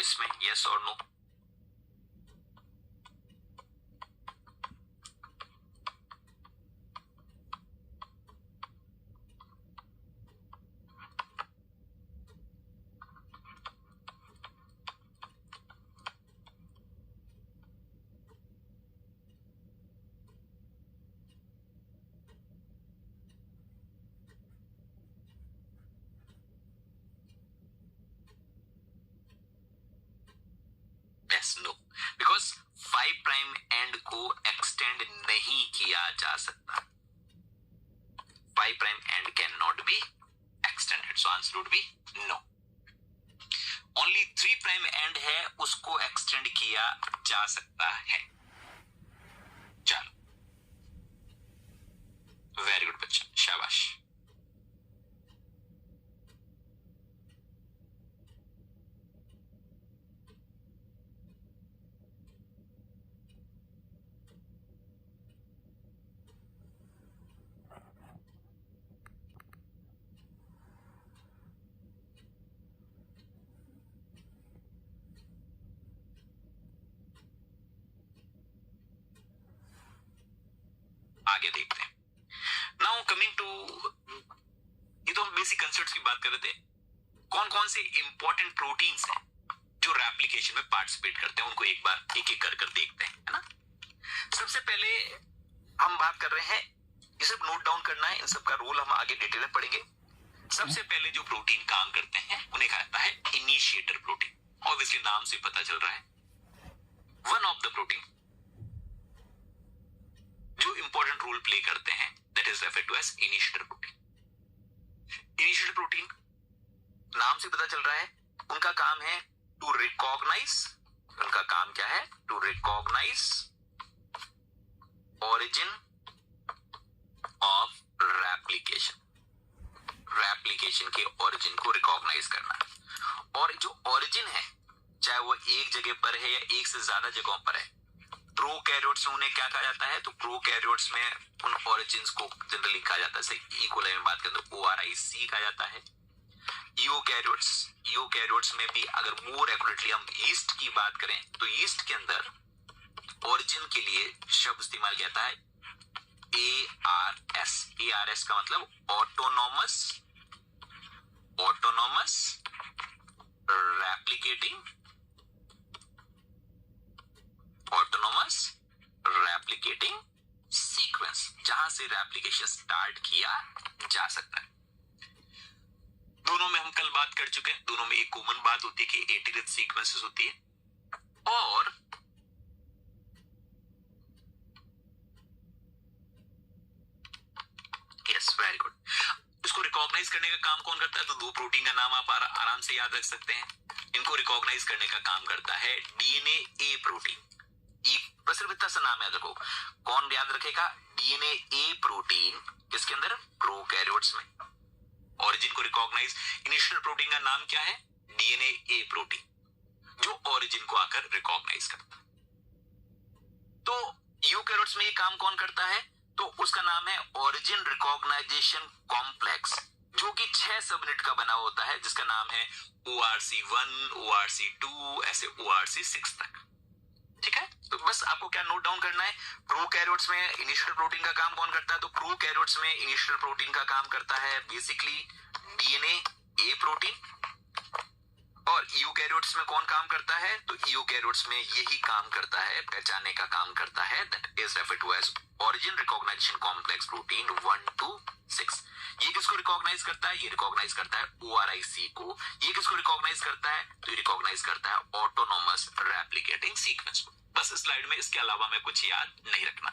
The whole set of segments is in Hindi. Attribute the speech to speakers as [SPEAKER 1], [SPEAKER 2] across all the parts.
[SPEAKER 1] इसमें, यस और no? No, because 5 prime end को एक्सटेंड नहीं किया जा सकता. 5 prime end can not be extended, so answer would be no. Only 3 prime end है, उसको एक्सटेंड किया जा सकता है. चलो, वेरी गुड बच्चा, शाबाश. आगे देखते हैं. नाउ कमिंग टू, ये तो हम बेसिक कंसेप्ट्स की बात कर रहे थे. कौन कौन से इंपॉर्टेंट प्रोटीन्स हैं जो रेप्लिकेशन में पार्टिसिपेट करते हैं, उनको एक बार एक एक कर देखते हैं, है ना. सबसे पहले हम बात कर रहे हैं, ये सब नोट डाउन करना है, इन सब का रोल हम आगे डिटेल में पढ़ेंगे. सबसे पहले जो प्रोटीन काम करते हैं उन्हें कहता है इनिशिएटर प्रोटीन. ऑब्वियसली नाम से पता चल रहा है. वन ऑफ द प्रोटीन जो इंपॉर्टेंट रोल प्ले करते हैं, that is referred to as initiator protein. Initiator protein नाम से पता चल रहा है, उनका काम है टू रिकॉग्नाइज. उनका काम क्या है? To recognize origin of replication. Replication के ओरिजिन को रिकॉग्नाइज करना. और जो ओरिजिन है, चाहे वो एक जगह पर है या एक से ज्यादा जगहों पर है, प्रोकैरियोट्स में उन्हें क्या कहा जाता है? तो प्रोकैरियोट्स में उन ओरिजिन्स को जनरली कहा जाता है, जैसे ई कोलाई में बात करें तो ORIC कहा जाता है. यूकैरियोट्स में भी अगर मोर एक्यूरेटली हम यीस्ट की बात करें तो यीस्ट के अंदर ओरिजिन के लिए शब्द इस्तेमाल किया जाता है ARS. ARS का मतलब ऑटोनॉमस रेप्लिकेटिंग सीक्वेंस, जहां से रेप्लिकेशन स्टार्ट किया जा सकता है. दोनों में हम कल बात कर चुके हैं. दोनों में एक कॉमन बात होती है कि 80 सीक्वेंसेस होती है. और यस, वेरी गुड. इसको रिकॉग्नाइज करने का काम कौन करता है? तो दो प्रोटीन का नाम आप आराम से याद रख सकते हैं. इनको रिकॉग्नाइज करने का काम करता है DNA A प्रोटीन. बस सिर्फ इतना सा नाम याद रखो. कौन याद रखेगा? DNA A protein. किसके अंदर? प्रोकैरियोट्स में. ओरिजिन को रिकॉग्नाइज, इनिशियल प्रोटीन का नाम क्या है? DNA A प्रोटीन, जो ओरिजिन को आकर रिकॉग्नाइज करता है. तो यूकैरियोट्स में ये काम कौन करता है? तो उसका नाम है ओरिजिन रिकॉग्नाइजेशन कॉम्प्लेक्स, जो कि 6 सबयूनिट का बना होता है, जिसका नाम है ORC1, ORC2, ऐसे ORC6 तक. ठीक है. तो बस आपको क्या नोट डाउन करना है? प्रोकैरियोट्स में इनिशियल प्रोटीन का काम कौन करता है? तो प्रोकैरियोट्स में इनिशियल प्रोटीन का काम करता है बेसिकली DNA A प्रोटीन. और यूकैरियोट्स में कौन काम करता है? तो यूकैरियोट्स में यही काम करता है, पहचानने का काम करता है, that is referred to as origin recognition complex protein 1 to 6. ये किसको रिकॉग्नाइज करता है? ये रिकॉग्नाइज करता है ORIC को. ये किसको रिकॉग्नाइज करता है? तो ये रिकॉग्नाइज करता है ऑटोनॉमस रेप्लिकेटिंग सीक्वेंस को. बस स्लाइड में इसके अलावा मैं कुछ याद नहीं रखना.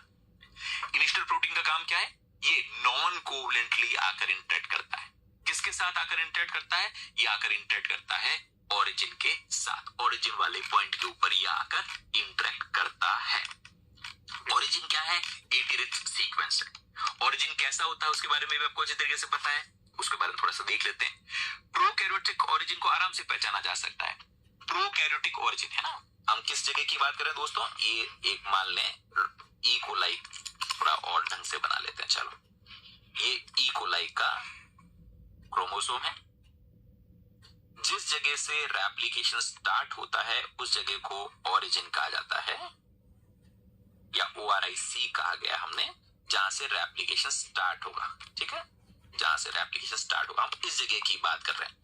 [SPEAKER 1] इनिशियल प्रोटीन का काम क्या है? ये नॉन कोवलेंटली आकर इंटरेक्ट करता है. किसके साथ आकर इंटरेक्ट करता है? ये आकर इंटरेक्ट करता है ओरिजिन के साथ. ओरिजिन वाले पॉइंट के ऊपर ये आकर इंटरेक्ट करता है. ओरिजिन क्या है? 80 सीक्वेंस है. ओरिजिन कैसा होता है उसके बारे में भी आपको अच्छे तरीके से पता है. उसके बारे में थोड़ा सा देख लेते हैं. प्रोकैरियोटिक ओरिजिन को आराम से पहचाना जा सकता है. प्रोकैरियोटिक ओरिजिन है ना, हम किस जगह की बात कर रहे हैं दोस्तों? ये एक मान लें ई कोलाई, थोड़ा और ढंग से बना लेते हैं. चलो, ये ई कोलाई का क्रोमोसोम है. जिस जगह से रेप्लिकेशन स्टार्ट होता है उस जगह को ओरिजिन कहा जाता है, या ORIC कहा गया हमने, जहां से रेप्लिकेशन स्टार्ट होगा। ठीक है, जहां से रेप्लिकेशन स्टार्ट होगा, हम इस जगह की बात कर रहे हैं।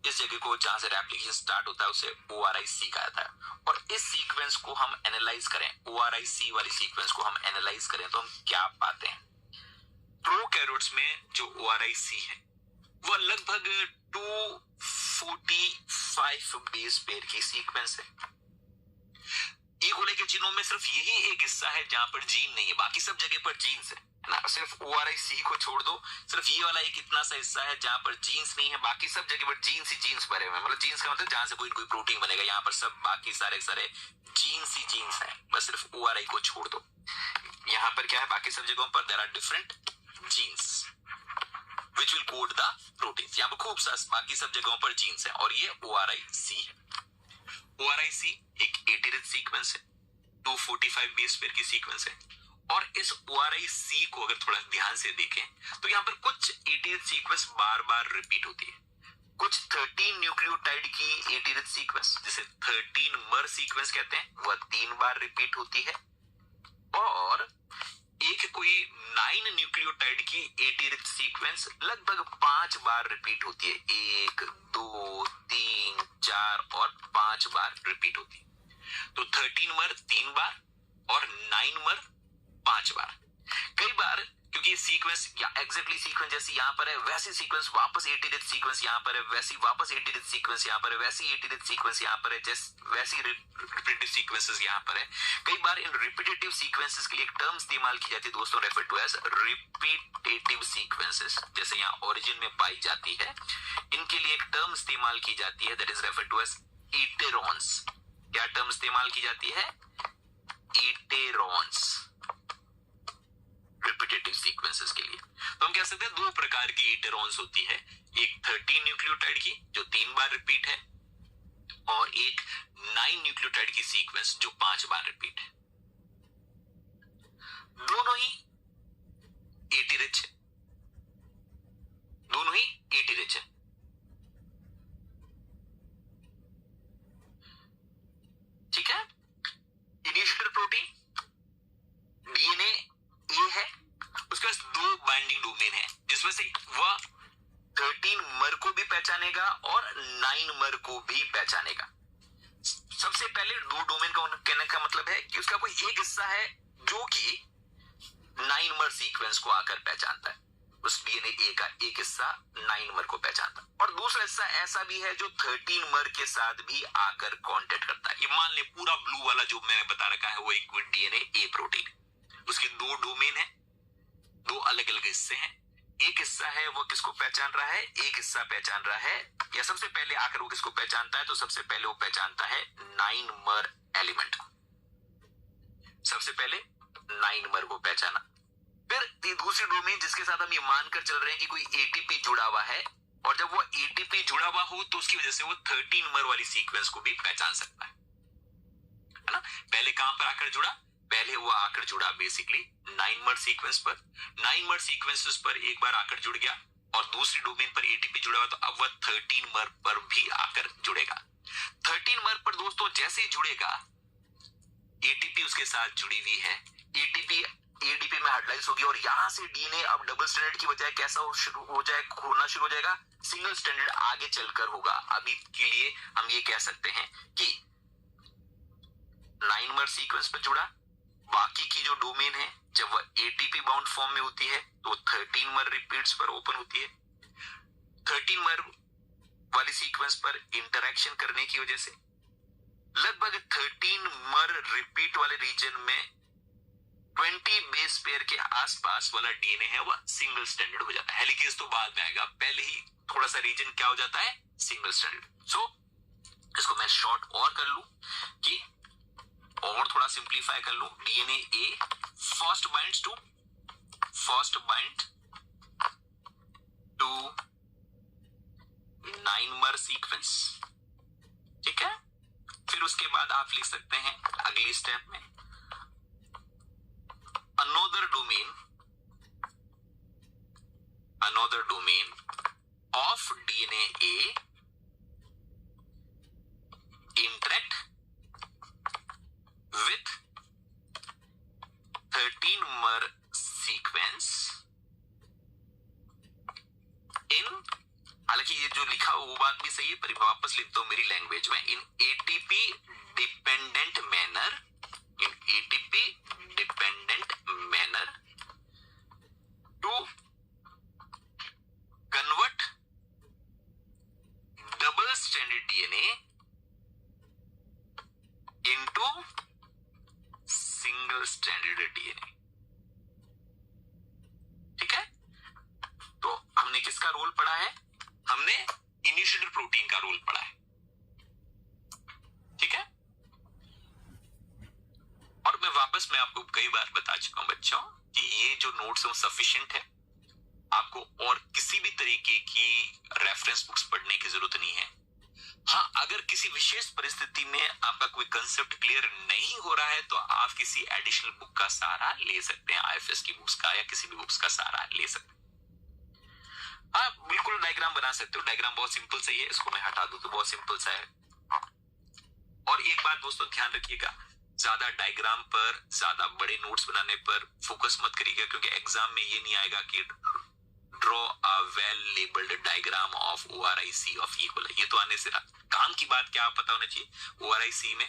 [SPEAKER 1] इस जगह को जहां से रेप्लिकेशन स्टार्ट होता है उसे ORIC कहा जाता है। और इस सीक्वेंस को हम एनालाइज करें, ORIC वाली सीक्वेंस को हम एनालाइज करें तो हम क्या पाते हैं? प्रोकैरियोट्स में जो ORIC है वो लगभग 245 बेस पेयर की सीक्वेंस है। ई कोलाई के जीनोम में सिर्फ यही एक हिस्सा है जहां पर जीन नहीं है, बाकी सब जगह पर जीन्स है ना। सिर्फ ORIC को छोड़ दो, सिर्फ ये वाला एक इतना सा हिस्सा है जहां पर जीन्स नहीं है, बाकी सब जगह पर जीन्स ही जीन्स भरे हुए हैं। मतलब जीन्स का मतलब जहां से कोई कोई प्रोटीन बनेगा, यहाँ पर सब बाकी सारे सारे जीन्स ही जीन्स है, बस सिर्फ ORI को छोड़ दो। यहाँ पर क्या है, बाकी सब जगहों पर there are different genes which will code the proteins. यहाँ पर खूब सा बाकी सब जगहों पर जीन्स है और ये ORIC है। ORIC एक 80 रिच सीक्वेंस है, 245 बेस पेयर की सीक्वेंस है। और इस ORIC को अगर थोड़ा ध्यान से देखें तो यहाँ पर कुछ 80 रिच सीक्वेंस बार बार रिपीट होती है। कुछ 13 न्यूक्लियोटाइड की 80 रिच सीक्वेंस, जिसे 13 मर सीक्वेंस कहते हैं, वह 3 बार रिपीट होती है। और एक कोई 9 न्यूक्लियोटाइड की 80 रिच सीक्वेंस लगभग 5 बार रिपीट होती है। 1 2 3 4 और 5 बार रिपीट होती है। तो 13 मर 3 बार और 9 मर 5 बार। कई बार क्योंकि ये सीक्वेंस या एग्जैक्टली सीक्वेंस जैसी यहाँ पर है, वैसी सीक्वेंस वापस 80 रिच सीक्वेंस यहाँ पर है, वैसी वापस 80 रिच सीक्वेंस यहाँ पर है, वैसी 80 रिच सीक्वेंस यहाँ पर है, वैसी रिपीटेटिव सीक्वेंसेस यहाँ पर है। कई बार इन रिपीटेटिव सीक्वेंसेस के लिए एक टर्म इस्तेमाल की जाती है दोस्तों, refer to as repetitive sequences. जैसे यहाँ ओरिजिन में पाई जाती है, इनके लिए एक टर्म इस्तेमाल की जाती है, that is refer to as iterations. क्या टर्म इस्तेमाल की जाती है? इटेरॉन्स, रिपीटेटिव सीक्वेंसेस के लिए। तो हम कह सकते हैं दो प्रकार की इटेरॉन्स होती है, एक 13 न्यूक्लियोटाइड की जो 3 बार रिपीट है, और एक 9 न्यूक्लियोटाइड की सीक्वेंस जो 5 बार रिपीट है। दोनों ही 80 रिच है, दोनों ही 80 रिच है। ठीक है, इनिशिएटर प्रोटीन DNA A है, उसके पास 2 बाइंडिंग डोमेन है, जिसमें से वह 13 मर को भी पहचानेगा और 9 मर को भी पहचानेगा। सबसे पहले 2 डोमेन का कहने का मतलब है कि उसका कोई एक हिस्सा है जो कि 9 मर सीक्वेंस को आकर पहचानता है, उस DNA A का एक हिस्सा 9 मर को पहचानता है, और दूसरा हिस्सा ऐसा भी है जो 13 मर के साथ भी आकर कांटेक्ट करता है। ये मान ले पूरा ब्लू वाला जो मैंने बता रखा है वो एक DNA A प्रोटीन, उसके 2 डोमेन है, 2 अलग अलग हिस्से हैं। एक हिस्सा है वो किसको पहचान रहा है, एक हिस्सा पहचान रहा है, या सबसे पहले आकर वो किसको पहचानता है, तो सबसे पहले वो पहचानता है 9 मर एलिमेंट। सबसे पहले 9 मर को पहचाना, फिर दूसरी डोमेन जिसके साथ हम ये मानकर चल रहे हैं कि कोई ATP जुड़ा हुआ है, और जब वो ATP जुड़ा हुआ हो तो उसकी वजह से वो 13 मर वाली सीक्वेंस को भी पहचान सकता है ना। पहले कहां पर आकर जुड़ा, पहले वो आकर जुड़ा बेसिकली 9 मर सीक्वेंस पर, 9 मर सीक्वेंसेस पर एक बार आकर जुड़ गया, और दूसरी डोमेन पर ATP जुड़ा हुआ, तो अब वह 13 मर पर भी आकर जुड़ेगा। 13 मर पर दोस्तों जैसे ही जुड़ेगा, ATP उसके साथ जुड़ी हुई है, ATP ADP में हाइड्रोलाइज होगी, और यहां से DNA अब डबल स्ट्रैंडेड की बजाय कैसा होना शुरू हो जाएगा, सिंगल स्ट्रैंडेड आगे चलकर होगा। अभी के लिए हम ये कह सकते हैं कि 9 मर सीक्वेंस पर जुड़ा, बाकी की जो डोमेन है जब वह ATP बाउंड फॉर्म में होती है तो 13 मर रिपीट्स पर ओपन होती है। 13 मर वाली सीक्वेंस पर इंटरेक्शन करने की वजह से लगभग 13 मर रिपीट वाले रीजन में 20 बेस पेयर के आसपास वाला DNA है वह सिंगल स्ट्रैंडेड हो जाता है। हेलिकेज तो बाद में आएगा, पहले ही थोड़ा सा रीजन क्या हो जाता है, सिंगल स्ट्रैंडेड। सो इसको मैं शॉर्ट और कर लूं कि और थोड़ा सिंप्लीफाई कर लूं, DNA A first bind to 9 mer sequence. ठीक है, फिर उसके बाद आप लिख सकते हैं अगली स्टेप में another domain of DNA A interact with 13-mer sequence in, हालांकि ये जो लिखा वो बात भी सही है, पर वापस लिखता हूं मेरी लैंग्वेज में, in ATP dependent manner, in ATP dependent manner to convert double stranded DNA into single stranded DNA. ठीक है, तो हमने किसका रोल पढ़ा है? हमने इनिशिएटर प्रोटीन का रोल पढ़ा है। ठीक है, और मैं आपको कई बार बता चुका हूं बच्चों कि ये जो नोट्स है वो सफिशिएंट है, आपको और किसी भी तरीके की रेफरेंस बुक्स पढ़ने की जरूरत नहीं है। हाँ, अगर किसी विशेष परिस्थिति में आपका कोई कंसेप्ट क्लियर नहीं हो रहा है तो आप किसी एडिशनल बुक का सहारा ले सकते हैं, आईएफएस की बुक्स का या किसी भी बुक्स का सहारा ले सकते हैं। हाँ, बिल्कुल डायग्राम बना सकते हो, डायग्राम बहुत सिंपल सही है, इसको मैं हटा दूं तो बहुत सिंपल सा है। और एक बात दोस्तों ध्यान रखिएगा, ज्यादा डायग्राम पर, ज्यादा बड़े नोट्स बनाने पर फोकस मत करिएगा, क्योंकि एग्जाम में ये नहीं आएगा कि draw a well labelled diagram of ORIC of E coli. ये तो आने से काम की बात क्या पता होना चाहिए। ओआरआईसी में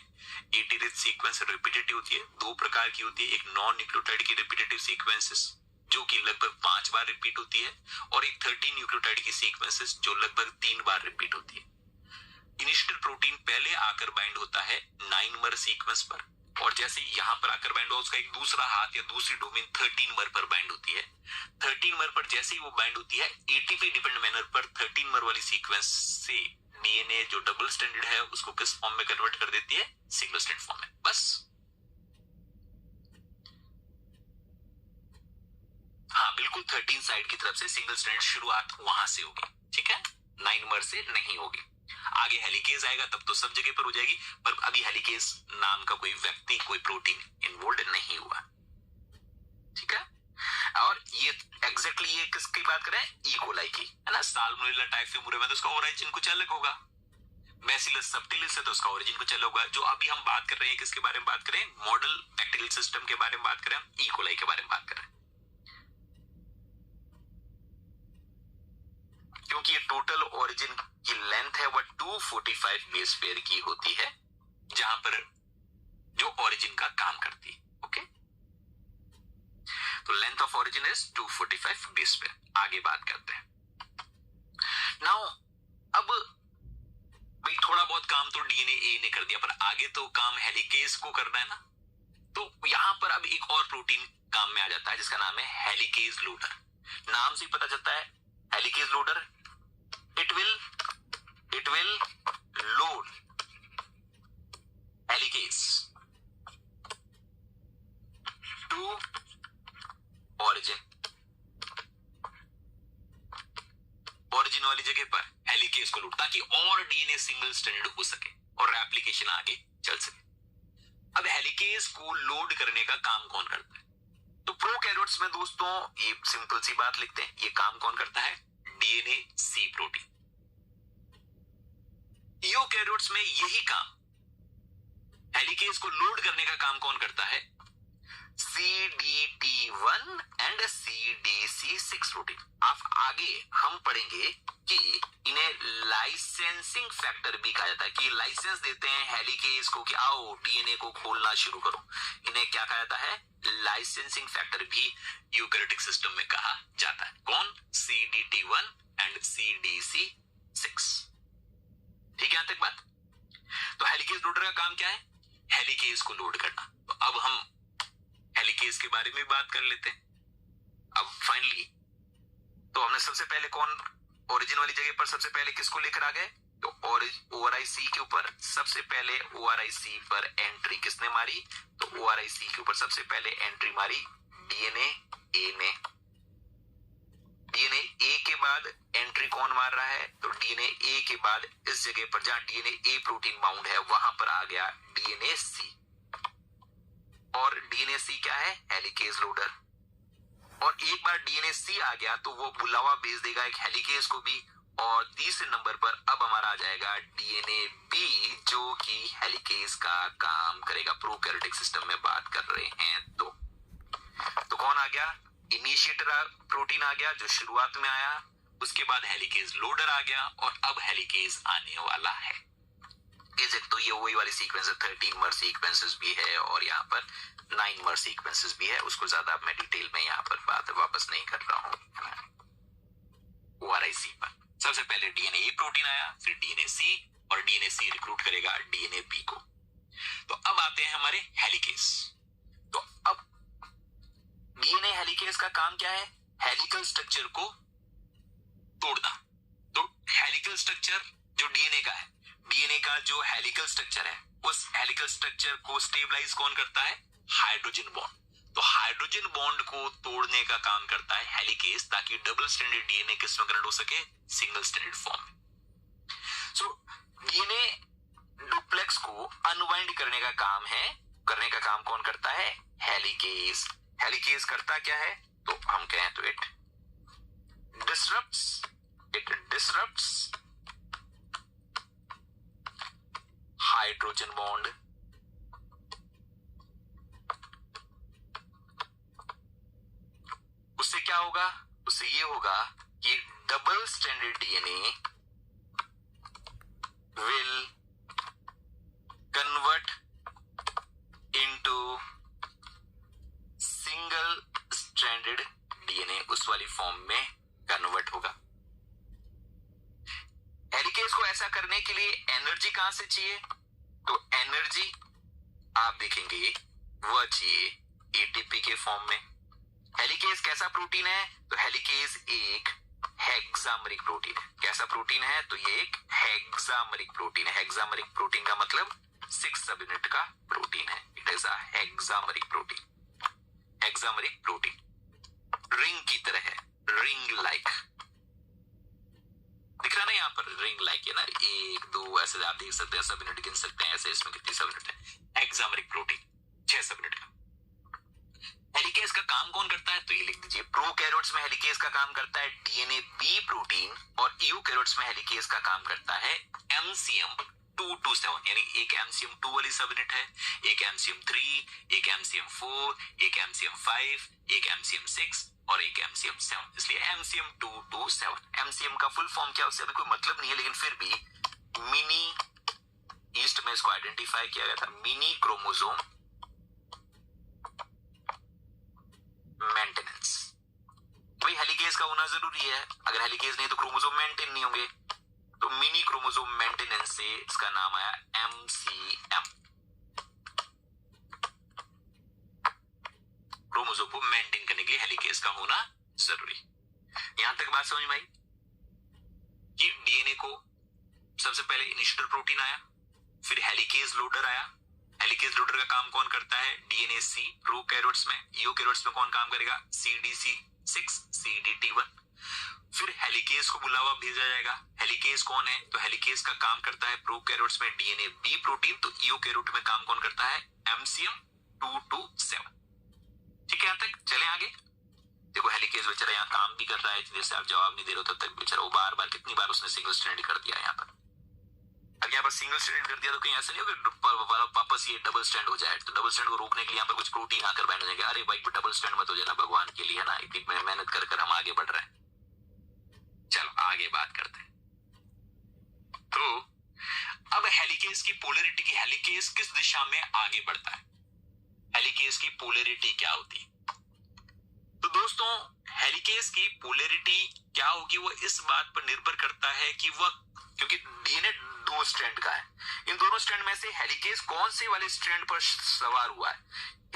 [SPEAKER 1] 80 रिच सीक्वेंस रिपीटेटिव होती है, दो प्रकार की होती है, एक नॉन न्यूक्लियोटाइड की रिपीटेटिव सीक्वेंसेस जो कि लगभग 5 बार रिपीट होती है, और एक 13 न्यूक्लियोटाइड की सीक्वेंसेस जो लगभग 3 बार रिपीट होती है। इनिशियल प्रोटीन पहले आकर बाइंड होता है 9-mer सीक्वेंस पर, और जैसे यहां पर आकर बाइंड हुआ उसका एक दूसरा हाथ या दूसरी डोमेन 13-mer पर बाइंड होती है। 13-mer पर जैसे ही वो बाइंड होती है, एटीपी डिपेंडेंट मैनर पर 13-mer वाली सीक्वेंस से डीएनए जो डबल स्ट्रैंडेड है उसको किस फॉर्म में कन्वर्ट कर देती है? सिंगल स्ट्रैंड फॉर्म में। बस हाँ, बिल्कुल 13 साइड की तरफ से सिंगल स्ट्रैंड शुरुआत वहां से होगी। ठीक है, 9-mer से नहीं होगी। आगे हेलिकेज आएगा तब तो सब जगह पर हो जाएगी, पर अभी हेलिकेज नाम का कोई व्यक्ति, कोई प्रोटीन इन्वॉल्व नहीं हुआ। ठीक है, और ये एग्जैक्टली ये किसकी बात कर रहे हैं? ई कोलाई की, है ना। साल्मोनेला टाइफिमुरे में तो उसका ओरिजिन कुछ अलग होगा, बैसिलस सबटिलिस है तो उसका ओरिजिन कुछ अलग होगा। जो अभी हम बात कर रहे हैं किसके बारे में बात कर रहे हैं? मॉडल बैक्टीरियल सिस्टम के बारे में बात कर रहे हैं, ई कोलाई के बारे में बात कर रहे हैं। क्योंकि ये टोटल ओरिजिन की लेंथ है वह 245 बेस पेयर की होती है, जहां पर जो ओरिजिन का काम करती है। ओके, तो length of origin is 245 base pair. आगे बात करते हैं। नाउ अब भाई थोड़ा बहुत काम तो डीएनए ए ने कर दिया, पर आगे तो काम हेलिकेज को करना है ना। तो यहां पर अब एक और प्रोटीन काम में आ जाता है जिसका नाम है हेलिकेज लोडर। नाम से पता चलता है helicase loader, it will load helicase to origin वाली जगह पर हेलिकेज को लोड, ताकि और डीएनए सिंगल स्ट्रैंडेड हो सके और रेप्लिकेशन आगे चल सके। अब हेलिकेज को लोड करने का काम कौन करता है? तो प्रोकैरियोट्स में दोस्तों ये सिंपल सी बात लिखते हैं, ये काम कौन करता है? डीएनए सी प्रोटीन। यूकैरियोट्स में यही काम, हेलिकेज को लोड करने का काम कौन करता है? CDT1 and CDC6 protein. अब आगे हम पढ़ेंगे कि इन्हें लाइसेंसिंग फैक्टर भी कहा जाता है, कि लाइसेंस देते हैं हेलिकेज को कि आओ डीएनए को खोलना शुरू करो। इन्हें क्या कहा जाता है? लाइसेंसिंग फैक्टर भी यूकैरियोटिक सिस्टम में कहा जाता है। कौन? CDT1 and CDC6। ठीक है यहां तक बात? तो हेलिकेज लोडर का काम क्या है? हेलिकेज को लोड करना। तो अब हम हेलिकेज के बारे में बात कर लेते हैं। अब फाइनली तो हमने सबसे पहले कौन ओरिजिन वाली जगह पर सबसे पहले किसको लेकर आ गए? तो ओआरआईसी के ऊपर सबसे पहले ओआरआईसी पर एंट्री किसने मारी? तो ओआरआईसी के ऊपर सबसे पहले एंट्री मारी डीएनए ए ने। डीएनए ए के बाद एंट्री कौन मार रहा है? तो डीएनए ए के बाद इस जगह पर जहां डीएनए ए प्रोटीन बाउंड है वहां पर आ गया डीएनए सी। और डीएनए सी क्या है? Helicase loader. और एक बार डीएनए सी आ गया तो वो बुलावा भेज देगा एक हेलिकेज को भी और तीसरे नंबर पर अब हमारा आ जाएगा डीएनए बी, जो कि हेलिकेज का काम करेगा। प्रोकैरियोटिक सिस्टम में बात कर रहे हैं तो कौन आ गया? इनिशिएटर प्रोटीन आ गया जो शुरुआत में आया, उसके बाद हेलिकेज लोडर आ गया और अब हेलिकेज आने वाला है। तो ये वही वाली सीक्वेंस है, 13 मर सीक्वेंसेस भी है और यहाँ पर 9 मर सीक्वेंसेस भी है। उसको ज्यादा मैं डिटेल में यहाँ पर बात वापस नहीं कर रहा हूँ। ओआरआईसी पर सबसे पहले डीएनए ए प्रोटीन आया, फिर डीएनए सी, और डीएनए सी रिक्रूट करेगा डीएनए बी को। तो अब आते हैं हमारे हेलिकेज। तो अब डीएनए हेलिकेज का काम क्या है? हेलिकल स्ट्रक्चर को तोड़ना। तो हेलिकल स्ट्रक्चर जो डीएनए का है, डीएनए का जो हेलिकल स्ट्रक्चर है, उस हेलिकल स्ट्रक्चर को स्टेबलाइज कौन करता है? Hydrogen bond. तो हाइड्रोजन बॉन्ड को तोड़ने का काम करता है हेलिकेज, ताकि डबल स्ट्रैंडेड डीएनए किस में कन्वर्ट हो सके? सिंगल स्ट्रैंडेड फॉर्म में। सो डीएनए डुप्लेक्स को अनवाइंड करने का काम कौन करता है? हेलिकेज। हेलिकेज करता क्या है? तो हम कहें तो इट डिसरप्ट्स हाइड्रोजन बॉन्ड, उससे क्या होगा? उससे ये होगा कि double stranded DNA will convert into single stranded DNA, उस वाली फॉर्म में कन्वर्ट होगा। हेलिकेज को ऐसा करने के लिए एनर्जी कहां से चाहिए? तो एनर्जी आप देखेंगे वह चाहिए एटीपी के फॉर्म में। हेलिकेज कैसा प्रोटीन है? तो हेलिकेज एक हेक्सामेरिक प्रोटीन है। कैसा प्रोटीन है? तो ये एक हेक्सामेरिक प्रोटीन है। हेक्सामेरिक प्रोटीन का मतलब 6 सब यूनिट का प्रोटीन है। It is a hexameric protein. Hexameric protein ring की तरह है, रिंग लाइक। दिख रहा ना यहाँ पर? रिंग लाइक है ना, 1 2 ऐसे आप देख सकते हैं, सब यूनिट गिन सकते हैं। ऐसे इसमें कितनी सब यूनिट है? हेक्सामेरिक प्रोटीन 6 सब यूनिट का। हेलिकेज का काम कौन करता है? तो ये लिख दीजिए, प्रोकैरियोट्स में हेलिकेज का काम करता है डीएनए बी प्रोटीन, और यूकैरियोट्स में हेलिकेज का काम करता है एमसीएम 227, यानी एक एमसीएम 2 वाली सब यूनिट है, एक एमसीएम 3, एक एमसीएम 4, एक एमसीएम 5, एक एमसीएम 6 और एक एमसीएम 7। इसलिए एमसीएम 227। एमसीएम का फुल फॉर्म क्या है उससे अभी कोई मतलब नहीं है, लेकिन फिर भी मिनी ईस्ट में इसको आइडेंटिफाई किया गया था, मिनी क्रोमोसोम मेंटेनेंस। भाई हेलिकेज का होना जरूरी है, अगर हेलिकेज नहीं तो क्रोमोसोम मेंटेन नहीं होंगे। तो मिनी क्रोमोसोम मेंटेनेंस से इसका नाम आया एमसीएम। क्रोमोसोम को मेंटेन करने के लिए हेलिकेज का होना जरूरी। यहां तक बात समझ में आई कि डीएनए को सबसे पहले इनिशिएटर प्रोटीन आया, फिर हेलिकेज लोडर आया। हेलिकेज लोडर का काम कौन करता है? डीएनए सी प्रोकैरियोट्स में। यूकैरियोट्स में कौन काम करेगा? CDC6 CDT1। फिर हेलिकेज को बुलावा भेजा जाएगा। हेलिकेज कौन है? तो हेलिकेज का काम करता है प्रोकैरियोट्स में डीएनए बी प्रोटीन, तो यूकैरियोट में काम कौन करता है? एमसीएम 227। ठीक है, यहां तक चले आगे। देखो हेलिकेज बेचारा यहाँ काम भी कर रहा है, जैसे आप जवाब नहीं दे रहे हो तब तक बेचारा वो बार बार कितनी बार उसने सिंगल स्ट्रैंड कर दिया यहाँ पर। अब यहाँ पर सिंगल स्ट्रैंड कर दिया तो कहीं ऐसा नहीं होगा वापस ये डबल स्ट्रैंड हो जाए। तो डबल स्ट्रैंड को रोकने के लिए यहाँ पर कुछ प्रोटीन आकर बैठ जाएंगे, अरे भाई डबल स्ट्रैंड मत हो जाना भगवान के लिए, है ना, इतनी मेहनत कर हम आगे बढ़ रहे हैं। चलो आगे बात करते हैं। तो अब हेलिकेज की पोलैरिटी की, हेलिकेज किस दिशा में आगे बढ़ता है, हेलिकेज की पोलैरिटी क्या होती है? तो दोस्तों हेलिकेज की पोलैरिटी क्या होगी वो इस बात पर निर्भर करता है कि वह, क्योंकि डीएनए 2 स्ट्रैंड का है, इन दोनों स्ट्रैंड में से हेलिकेज कौन से वाले स्ट्रैंड पर सवार हुआ है।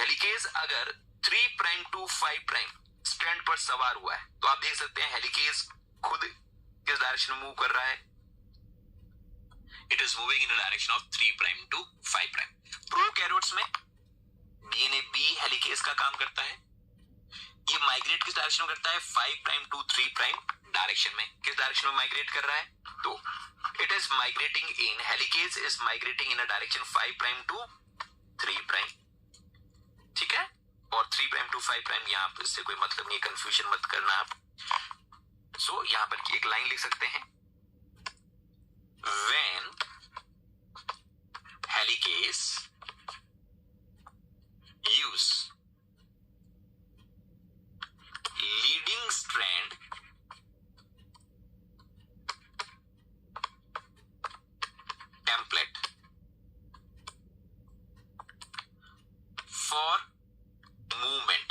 [SPEAKER 1] हेलिकेज अगर 3 प्राइम टू 5 प्राइम स्ट्रैंड पर सवार हुआ है तो आप देख सकते हैं हेलिकेज खुद किस डायरेक्शन में मूव कर रहा है? It is moving in the direction of 3 prime to 5 prime. Prokaryotes में डीएनए बी हेलिकेज का काम करता है, ये माइग्रेट किस डायरेक्शन में करता है? 5 प्राइम टू 3 प्राइम डायरेक्शन में। किस डायरेक्शन में माइग्रेट कर रहा है? तो it is migrating in, helicase is migrating in a direction 5 prime to 3 prime. ठीक है, और 3 प्राइम टू 5 प्राइम यहाँ पर इससे कोई मतलब नहीं है, कंफ्यूजन मत करना आप। सो यहाँ पर एक लाइन लिख सकते हैं, when helicase use leading strand template for movement,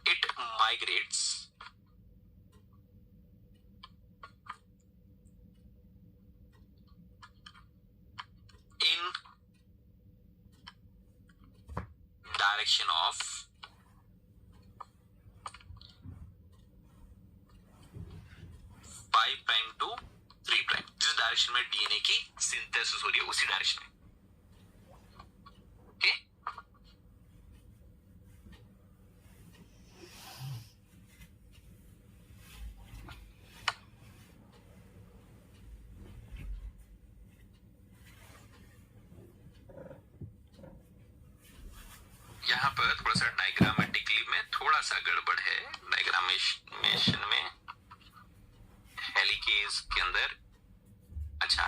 [SPEAKER 1] it migrates in direction of 5 prime to 3 prime, जिस डायरेक्शन में डीएनए की सिंथेसिस हो रही है उसी डायरेक्शन में। ओके, यहाँ पर थोड़ा सा डायग्रामेटिकली में थोड़ा सा गड़बड़ है। डायग्रामेशन में हेलिकेज के अंदर अच्छा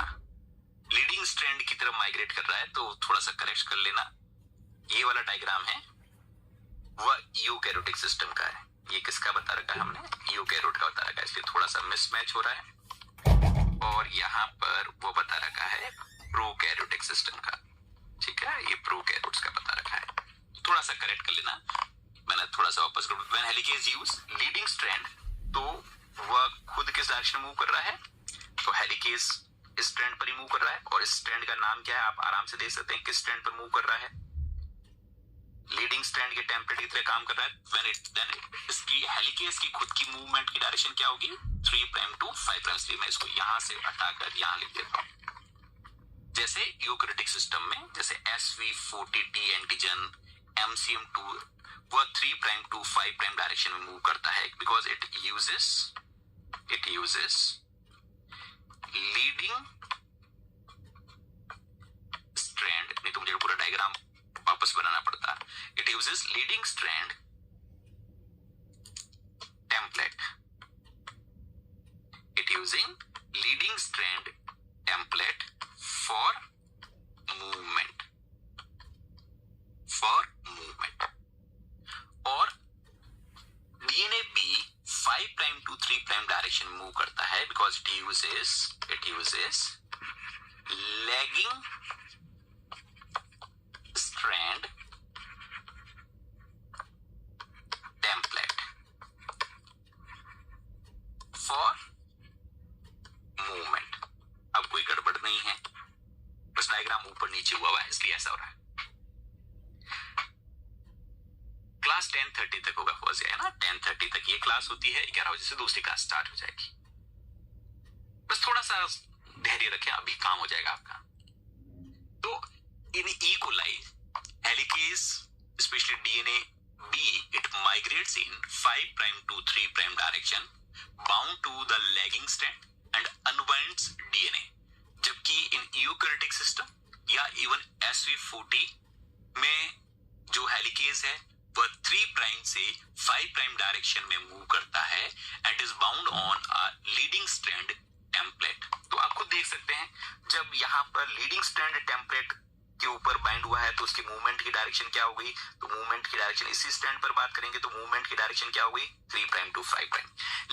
[SPEAKER 1] लीडिंग स्ट्रैंड की तरफ माइग्रेट कर रहा है, तो थोड़ा सा करेक्ट कर लेना। ये वाला डायग्राम है वह यूकैरियोटिक सिस्टम का है। ये किसका बता रखा है हमने? यूकैरियोट का बता रखा है, इसलिए थोड़ा सा मिसमैच हो रहा है। और यहाँ पर वो बता रखा है प्रोकैरियोटिक सिस्टम का। ठीक है, ये प्रोकैरियोट्स का बता रखा है, थोड़ा सा करेक्ट कर लेना। मैंने थोड़ा सा वापस कर, when helicase use leading strand, तो वह खुद किस डायरेक्शन में मूव कर रहा है? तो हेलिकेज इस स्ट्रैंड पर ही मूव कर रहा है, और इस स्ट्रैंड का नाम क्या है आप आराम से देख सकते हैं, किस स्ट्रैंड पर मूव कर रहा है? लीडिंग स्ट्रैंड के टेम्पलेट की तरह काम कर रहा है। व्हेन इट देन इसकी हेलिकेज की खुद की मूवमेंट की डायरेक्शन क्या होगी? 3 प्राइम टू 5 प्राइम। इसलिए मैं इसको यहां से हटाकर यहां लिख देता हूं। जैसे यूकैरियोटिक सिस्टम में जैसे SV40T एंटीजन MCM2 वह 3 प्राइम टू 5 प्राइम डायरेक्शन में मूव करता है, because it uses leading strand. नहीं तो मुझे पूरा डायग्राम वापस बनाना पड़ता। It uses leading strand template, it using leading strand template for movement, और डीएनए भी 5 प्राइम टू 3 प्राइम डायरेक्शन में मूव करता है, because it uses lagging strand template for movement. अब कोई गड़बड़ नहीं है, बस डायग्राम ऊपर नीचे हुआ है इसलिए ऐसा हो रहा है। क्लास 10:30 तक होगा, हो जाए ना 10:30 तक ये क्लास होती है। 11 बजे से दूसरी क्लास स्टार्ट हो जाएगी। बस थोड़ा सा धैर्य रखें, अभी काम हो जाएगा आपका। तो in E coli helicase specially DNA B it migrates in 5 prime to 3 prime direction bound to the lagging strand and unwinds DNA. जबकि इन यूकैरियोटिक सिस्टम या इवन SV40 में जो हेलिकेज है वह 3 प्राइम से 5 प्राइम डायरेक्शन में मूव करता है and is bound on a leading strand template. तो आप खुद देख सकते हैं, जब यहाँ पर लीडिंग स्ट्रैंड टेम्पलेट के ऊपर बाइंड हुआ है तो उसकी मूवमेंट की डायरेक्शन क्या हो गई? तो मूवमेंट की डायरेक्शन इसी स्ट्रैंड पर बात करेंगे तो मूवमेंट की डायरेक्शन क्या हो गई? 3 prime to 5 prime.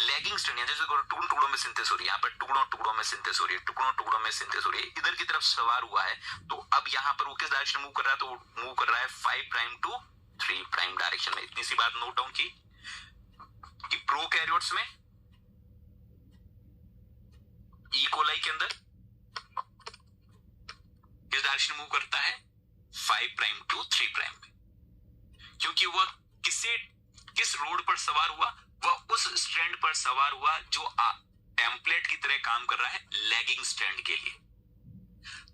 [SPEAKER 1] Lagging strand जैसे टुकड़ों में सिंथेसिस हो रही है, यहाँ पर टुकड़ों में सिंथेसिस हो रही है, टुकड़ों में सिंथेसिस हो रही है, इधर की तरफ सवार हुआ है। तो अब यहाँ पर वो किस डायरेक्शन मूव कर रहा है? तो मूव कर रहा है 5 प्राइम टू 3 प्राइम डायरेक्शन में। इतनी सी बात नोट डाउन की कि प्रोकैरियोट्स में ई कोलाई के अंदर किस डायरेक्शन मूव करता है? 5 प्राइम टू 3 प्राइम में। क्योंकि वह किस रोड पर सवार हुआ? वह उस स्ट्रैंड पर सवार हुआ जो टेम्पलेट की तरह काम कर रहा है लैगिंग स्ट्रैंड के लिए।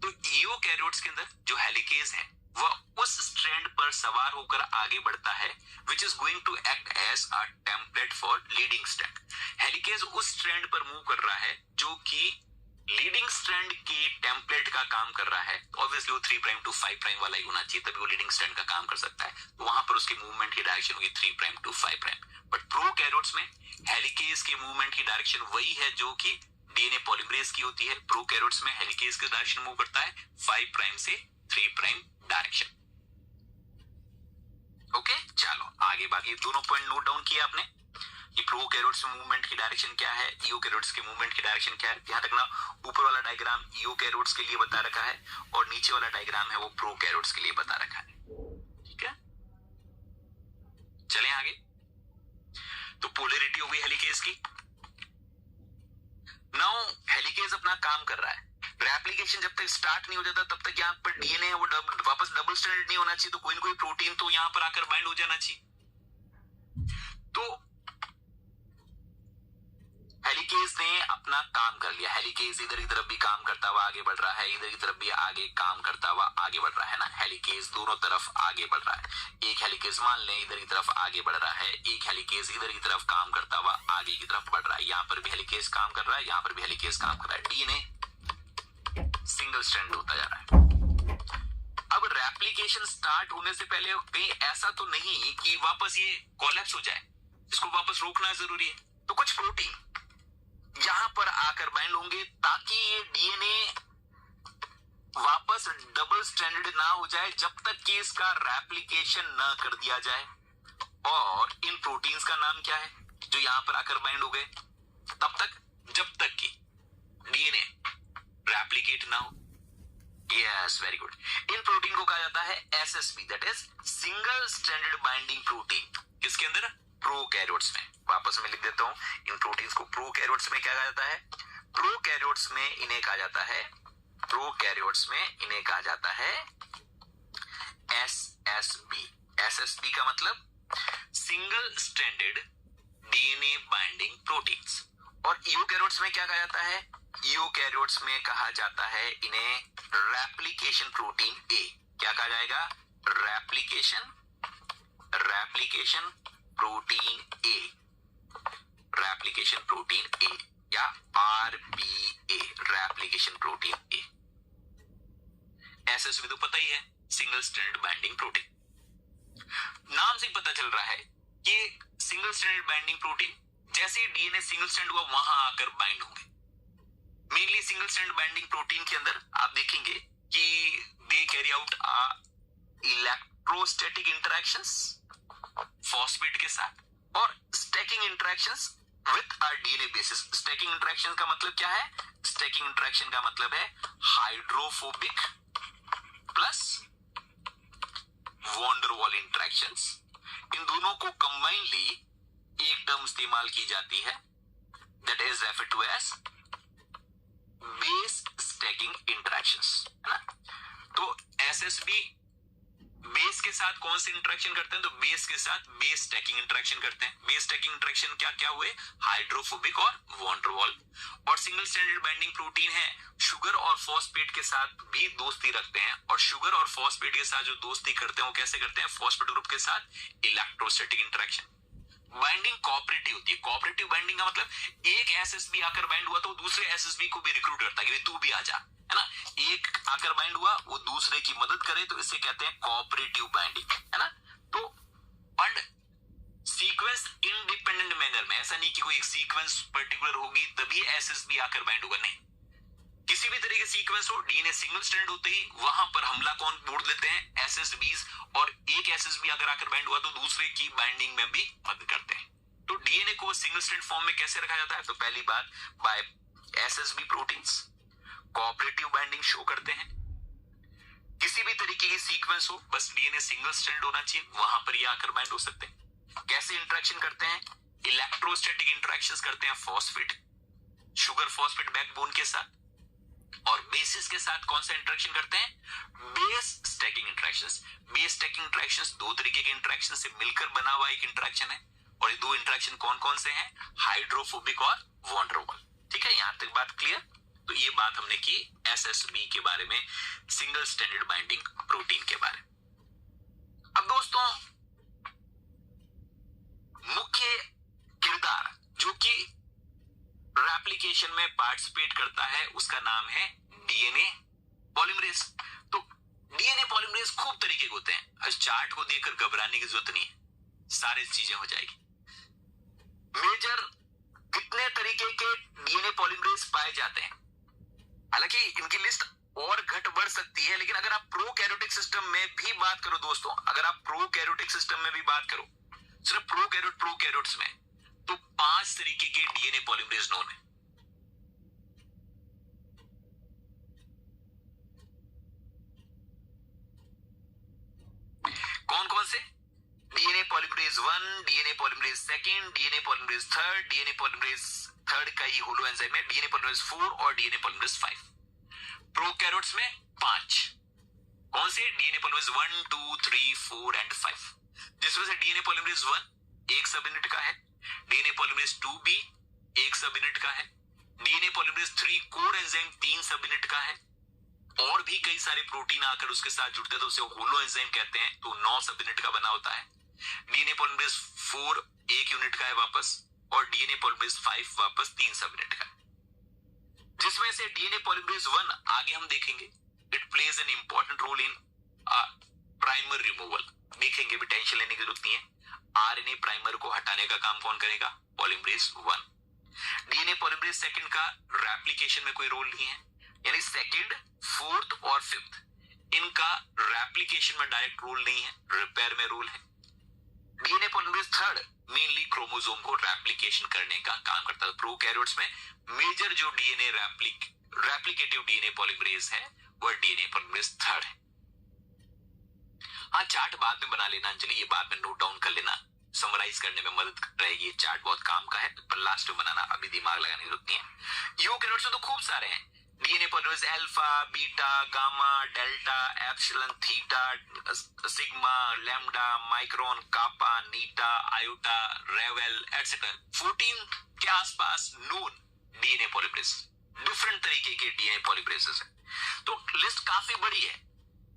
[SPEAKER 1] तो यूकैरियोट्स के अंदर जो हेलिकेज है वह उस स्ट्रैंड पर सवार होकर आगे बढ़ता है, which is going to act as a template for leading strand। Helicase उस स्ट्रैंड पर मूव कर रहा है जो कि लीडिंग स्ट्रैंड के टेम्पलेट का काम कर रहा है, ऑब्वियसली वो 3 प्राइम टू 5 प्राइम वाला ही होना चाहिए, तभी वो लीडिंग स्ट्रैंड का काम कर सकता है। तो वहां पर उसकी मूवमेंट की डायरेक्शन होगी 3 prime to 5 prime. But prokaryotes में हेलिकेज की मूवमेंट की डायरेक्शन वही है जो कि डीएनए पॉलीमरेज की होती है। प्रोकैरियोट्स में हेलिकेज की डायरेक्शन मूव करता है 5 प्राइम से 3 प्राइम डायरेक्शन। ओके, चलो आगे बाकी दोनों पॉइंट नोट डाउन किया आपने कि प्रोकैरियोट्स में मूवमेंट की डायरेक्शन क्या है, यूकैरियोट्स के मूवमेंट की डायरेक्शन क्या है। ध्यान रखना ऊपर वाला डायग्राम यूकैरियोट्स के लिए बता रखा है और नीचे वाला डायग्राम है वो प्रोकैरियोट्स के लिए बता रखा है। ठीक है, चलें आगे। तो पोलैरिटी हो गई हेलिकेज की। नाउ हेलिकेज अपना काम कर रहा है, रेप्लिकेशन जब तक स्टार्ट नहीं हो जाता तब तक यहाँ पर डीएनए वो वापस डबल स्ट्रैंडेड नहीं होना चाहिए, तो कोई ना कोई प्रोटीन तो यहाँ पर आकर बाइंड हो जाना चाहिए। तो हेलिकेज ने अपना काम कर लिया, हेलिकेज इधर की तरफ भी काम करता हुआ आगे बढ़ रहा है, इधर की तरफ भी आगे काम करता हुआ आगे बढ़ रहा है ना, हेलिकेज दोनों तरफ आगे बढ़ रहा है। एक हेलिकेज मान लें इधर की तरफ आगे बढ़ रहा है, एक हेलिकेज इधर की तरफ काम करता हुआ आगे की तरफ बढ़ रहा है, यहाँ पर भी हेलिकेज काम कर रहा है, यहाँ पर भी हेलिकेज काम कर रहा है। डीएनए सिंगल स्ट्रैंड होता जा रहा है। अब रेप्लिकेशन स्टार्ट होने से पहले कहीं ऐसा तो नहीं कि वापस ये कोलैप्स हो जाए, इसको वापस रोकना जरूरी है। तो कुछ प्रोटीन यहां पर आकर बाइंड होंगे ताकि ये डीएनए वापस डबल स्ट्रैंडेड ना हो जाए जब तक कि इसका रेप्लिकेशन ना कर दिया जाए। और इन प्रोटीन्स का नाम क्या है जो यहां पर आकर बाइंड हो गए तब तक, जब तक कि डीएनए रेप्लिकेट ना हो। Yes, very good. इन प्रोटीन को कहा जाता है SSB, that is single stranded binding protein. किसके अंदर? प्रोकैरियोट्स में। वापस में लिख देता हूं, इन प्रोटीन्स को प्रोकैरियोट्स में क्या कहा जाता है? प्रोकैरियोट्स में इन्हें कहा जाता है, प्रोकैरियोट्स में इन्हें कहा जाता है एसएसबी। एसएसबी का मतलब single stranded DNA binding proteins. और यूकैरियोट्स में क्या कहा जाता है? यूकैरियोट्स में कहा जाता है इन्हें रेप्लिकेशन प्रोटीन ए। क्या कहा जाएगा? Replication protein A, replication protein A या RPA, replication protein A. SSB तो पता ही है, सिंगल स्ट्रैंडेड बाइंडिंग प्रोटीन। नाम से पता चल रहा है कि सिंगल स्ट्रैंडेड बाइंडिंग प्रोटीन जैसे ही डीएनए सिंगल स्ट्रैंड हुआ वहां आकर बाइंड होंगे। Mainly single strand binding protein के अंदर आप देखेंगे कि they carry out electrostatic interactions phosphate के साथ और stacking interactions with a DNA basis. Stacking interaction का मतलब क्या है? स्टैकिंग इंटरैक्शन का मतलब है हाइड्रोफोबिक प्लस वॉन डर वाल इंटरैक्शंस। इन दोनों को कंबाइनली एक टर्म इस्तेमाल की जाती है, that is referred to as base stacking interactions, है ना। तो एसएसबी बेस के साथ कौन से इंटरेक्शन करते हैं? तो बेस के साथ बेस स्टैकिंग इंटरेक्शन करते हैं। बेस स्टैकिंग इंटरेक्शन क्या क्या हुए? हाइड्रोफोबिक और वॉन डर वाल। और सिंगल स्ट्रैंडेड बाइंडिंग प्रोटीन है, शुगर और फॉस्फेट के साथ भी दोस्ती रखते हैं। और शुगर और फॉस्फेट के साथ जो दोस्ती करते हैं वो कैसे करते हैं? फॉस्फेट ग्रुप के साथ इलेक्ट्रोस्टैटिक इंटरेक्शन। बाइंडिंग कोऑपरेटिव होती है। कोऑपरेटिव बाइंडिंग का मतलब एक एसएसबी आकर बाइंड हुआ तो दूसरे एसएसबी को भी रिक्रूट करता है कि तू भी आ जा, है ना। एक आकर बाइंड हुआ वो दूसरे की मदद करे तो इसे कहते हैं कोऑपरेटिव बाइंडिंग, है ना। तो बट सीक्वेंस इंडिपेंडेंट मैनर में, ऐसा नहीं कि कोई एक सीक्वेंस पर्टिकुलर होगी तभी एसएसबी आकर बाइंड होगा, नहीं। किसी भी तरह के सीक्वेंस हो, डीएनए सिंगल स्ट्रैंड होते ही वहां पर हमला कौन बोल देते हैं? एसएसबीज। और एक एसएसबी अगर आकर बाइंड हुआ तो दूसरे की बाइंडिंग में भी मदद करते हैं। तो डीएनए को सिंगल स्ट्रैंड फॉर्म में कैसे रखा जाता है? तो पहली बात, by SSB proteins cooperative binding show करते हैं। किसी भी तरीके की सीक्वेंस हो, बस डीएनए सिंगल स्ट्रैंड होना चाहिए, वहां पर ये आकर बाइंड हो सकते हैं। कैसे इंटरेक्शन करते हैं? इलेक्ट्रोस्टैटिक इंटरेक्शंस करते हैं फॉस्फेट, शुगर फॉस्फेट बैकबोन के साथ। और बेसिस के साथ कौन सा इंटरेक्शन करते हैं? Base stacking interactions. Base stacking interactions दो तरीके के इंटरेक्शन से मिलकर बना हुआ एक इंटरेक्शन है। और ये दो इंटरेक्शन कौन कौन से हैं? हाइड्रोफोबिक और वॉन डर वाल। ठीक है, यहां तक बात क्लियर? तो ये बात हमने की एसएसबी के बारे में, सिंगल स्ट्रैंडेड बाइंडिंग प्रोटीन के बारे में। अब दोस्तों, मुख्य किरदार जो कि रेप्लिकेशन रेप्लिकेशन में पार्टिसिपेट करता है उसका नाम है डीएनए पॉलीमरेज। तो डीएनए पॉलीमरेज खूब तरीके के होते हैं, इस चार्ट को देखकर घबराने की जरूरत नहीं है, सारी चीजें हो जाएगी। मेजर कितने तरीके के डीएनए पॉलीमरेज पाए जाते हैं, हालांकि इनकी लिस्ट और घट बढ़ सकती है, लेकिन अगर आप प्रोकैरियोटिक सिस्टम में भी बात करो दोस्तों, अगर आप प्रोकैरियोटिक सिस्टम में भी बात करो, सिर्फ प्रोकैरियोट्स में, तो 5 तरीके के डीएनए पॉलीमरेज नोन है। कौन कौन से? DNA polymerase 1, DNA polymerase 2, DNA polymerase 3, DNA polymerase 3 का ही होलो एंजाइम है, डीएनए पॉलीमरेज 4 और डीएनए पॉलीमरेज 5। प्रोकैरियोट्स में 5। कौन से? डीएनए पॉलीमरेज 1, 2, 3, 4 एंड 5, जिसमें से डीएनए पॉलीमरेज 1 एक सब यूनिट का है, डीएनए पॉलीमरेज 2 भी एक सब यूनिट का है, डीएनए पॉलीमरेज 3 कोर एंजाइम 3 सब यूनिट का है, और भी कई सारे प्रोटीन आकर उसके साथ जुड़ते हैं तो उसे होलो एंजाइम कहते हैं, तो 9 सब यूनिट का बना होता है। डीएनए पॉलीमरेज 4 1 यूनिट का है वापस, और डीएनए पॉलीमरेज 5 वापस 3 सब यूनिट का है, जिसमें से डीएनए पॉलीमरेज 1 आगे हम देखेंगे, it plays an important role in primer removal. देखेंगे भी, टेंशन लेने की जरूरत नहीं है। आरएनए प्राइमर को हटाने का काम कौन करेगा? पॉलीमरेज 1। डीएनए पॉलीमरेज 2 का रेप्लिकेशन में कोई रोल नहीं है, यानी 2nd, 4th और 5th इनका रेप्लिकेशन में डायरेक्ट रोल नहीं है, रिपेयर में रोल है। डीएनए पॉलीमरेज 3 मेनली क्रोमोसोम को रेप्लिकेशन करने का काम करता है। प्रोकैरियोट्स में मेजर जो डीएनए रेप्लिकेटिव डीएनए पॉलीमरेज है वह डीएनए पॉलीमरेज 3 है। हाँ, चार्ट बाद में बना लेना, चलिए ये बाद में नोट डाउन कर लेना, समराइज करने में मदद रहेगी। ये चार्ट बहुत काम का है, पर लास्ट में बनाना, अभी दिमाग लगाने की जरूरत नहीं है। यूकैरियोट्स में तो खूब सारे हैं, DNA polymerase alpha, beta, gamma, delta, epsilon, theta, sigma, lambda, micron, kappa, नीटा, आयोटा, रेवेल एटसेट्रा। 14 के आसपास नोन डीएनए पॉलीमरेज, डिफरेंट तरीके के डीएनए पॉलीमरेजेस है। तो लिस्ट काफी बड़ी है,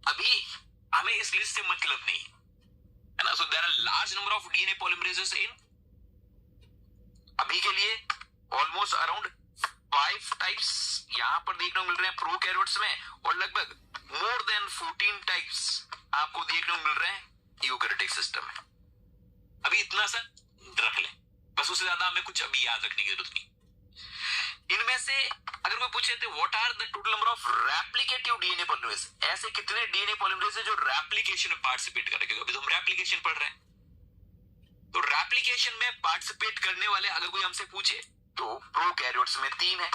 [SPEAKER 1] अभी हमें इस लिस्ट से मतलब नहीं है ना। So there are large number of DNA polymerases in, अभी के लिए ऑलमोस्ट अराउंड 5 टाइप्स यहां पर देखने को मिल रहे हैं प्रोकैरियोट्स में, और लगभग मोर देन 14 टाइप्स आपको देखने को मिल रहे हैं यूकैरियोटिक सिस्टम में। अभी इतना सा रख लें, बस उससे ज्यादा हमें कुछ अभी याद रखने की जरूरत नहीं। इनमें से अगर कोई पूछे तो what are the total number of replicative DNA polymerase, ऐसे कितने डीएनए पॉलीमरेज है जो रेप्लिकेशन में पार्टिसिपेट करेंगे? अभी तो हम रेप्लिकेशन पढ़ रहे हैं, तो रेप्लिकेशन में पार्टिसिपेट करने वाले अगर कोई हमसे पूछे तो प्रोकैरियोट्स में 3 है,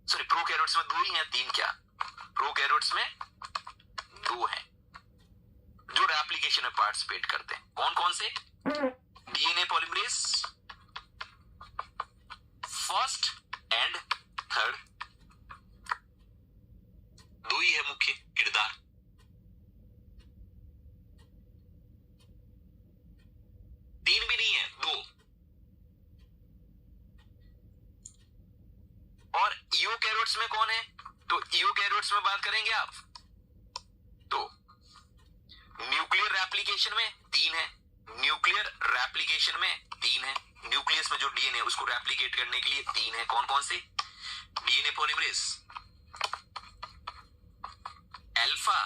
[SPEAKER 1] सॉरी प्रोकैरियोट्स में 2 ही हैं, 3 क्या, प्रोकैरियोट्स में 2 हैं जो रेप्लिकेशन में पार्टिसिपेट करते हैं। कौन कौन से? DNA polymerase 1st and 3rd, 2 ही है मुख्य किरदार। तीन भी नहीं है, 2। और यूकैरियोट्स में कौन है? तो यूकैरियोट्स में बात करेंगे आप तो न्यूक्लियर रेप्लिकेशन में 3 है, न्यूक्लियर रेप्लिकेशन में 3 है, न्यूक्लियस में जो डीएनए उसको रेप्लिकेट करने के लिए 3 है। कौन कौन से? DNA polymerase alpha,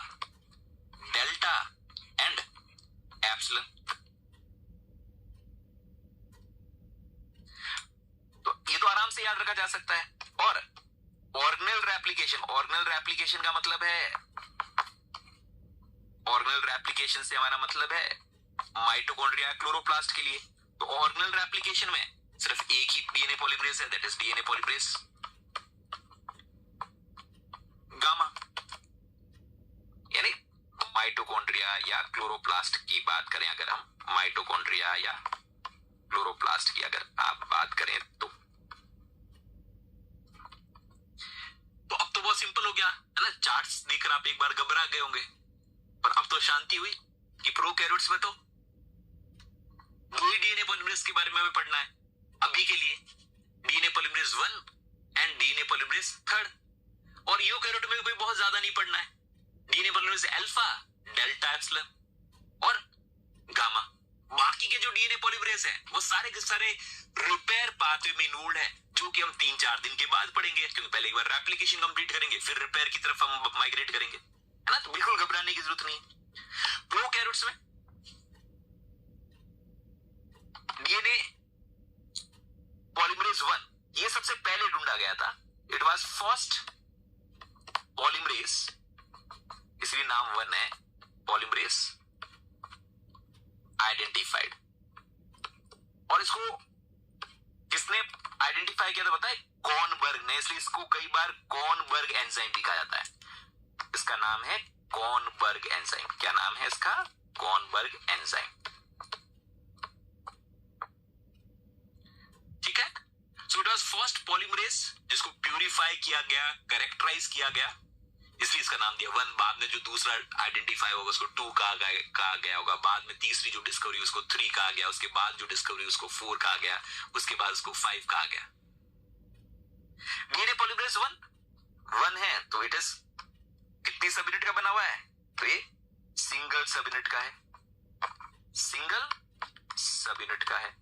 [SPEAKER 1] delta and epsilon. तो ये तो आराम से याद रखा जा सकता है। और ऑर्गेनल रेप्लिकेशन का मतलब है, ऑर्गेनल रेप्लिकेशन से हमारा मतलब है माइटोकॉन्ड्रिया, क्लोरोप्लास्ट के लिए। तो ऑर्गेनल रेप्लिकेशन में सिर्फ एक ही डीएनए पॉलीमरेज है, that is DNA polymerase gamma. यानी माइटोकॉन्ड्रिया या क्लोरोप्लास्ट की बात करें, अगर हम माइटोकॉन्ड्रिया या क्लोरोप्लास्ट की अगर आप बात करें तो अब तो बहुत सिंपल हो गया है ना। चार्ट्स देखकर आप एक बार घबरा गए होंगे, पर अब तो शांति हुई कि प्रोकैरियोट्स में तो 2 ही डीएनए पॉलीमरेज के बारे में हमें पढ़ना है अभी के लिए, DNA polymerase 1 and DNA polymerase 3rd। और यूकैरियोट में भी बहुत ज्यादा नहीं पढ़ना है, DNA polymerase alpha, delta, epsilon और गामा। बाकी के जो डीएनए पॉलीमरेज है वो सारे के सारे रिपेयर पाथवे में इन्वॉल्व है, जो कि हम 3-4 दिन के बाद पढ़ेंगे, क्योंकि पहले एक बार रेप्लिकेशन कंप्लीट करेंगे, फिर रिपेयर की तरफ हम माइग्रेट करेंगे, है ना। तो बिल्कुल घबराने की जरूरत नहीं है। प्रोकैरियोट्स में डीएनए पॉलीमरेज 1 ये सबसे पहले ढूंढा गया था। इट वाज फर्स्ट पॉलीमरेज, इसलिए नाम 1 है, पॉलीमरेज आइडेंटिफाइड। और इसको किसने आइडेंटिफाई किया था पता है? कॉर्नबर्ग ने, इसलिए इसको कई बार कॉर्नबर्ग एंजाइम भी कहा जाता है। इसका नाम है कॉर्नबर्ग एंजाइम। क्या नाम है इसका? Kornberg enzyme. ठीक है। So it was first polymerase जिसको प्यूरिफाई किया गया, कैरेक्टराइज किया गया, इसलिए इसका नाम दिया 1। बाद में जो दूसरा आइडेंटिफाई होगा उसको 2 कहा गया होगा। बाद में तीसरी जो डिस्कवरी उसको 3 कहा गया। उसके बाद जो डिस्कवरी उसको 4 कहा गया। उसके बाद उसको 5 कहा गया। डीएनए पॉलीमरेज 1 है, तो इट इज कितनी सब यूनिट का बना हुआ है? तो ये सिंगल सब यूनिट का है, सिंगल सब यूनिट का है।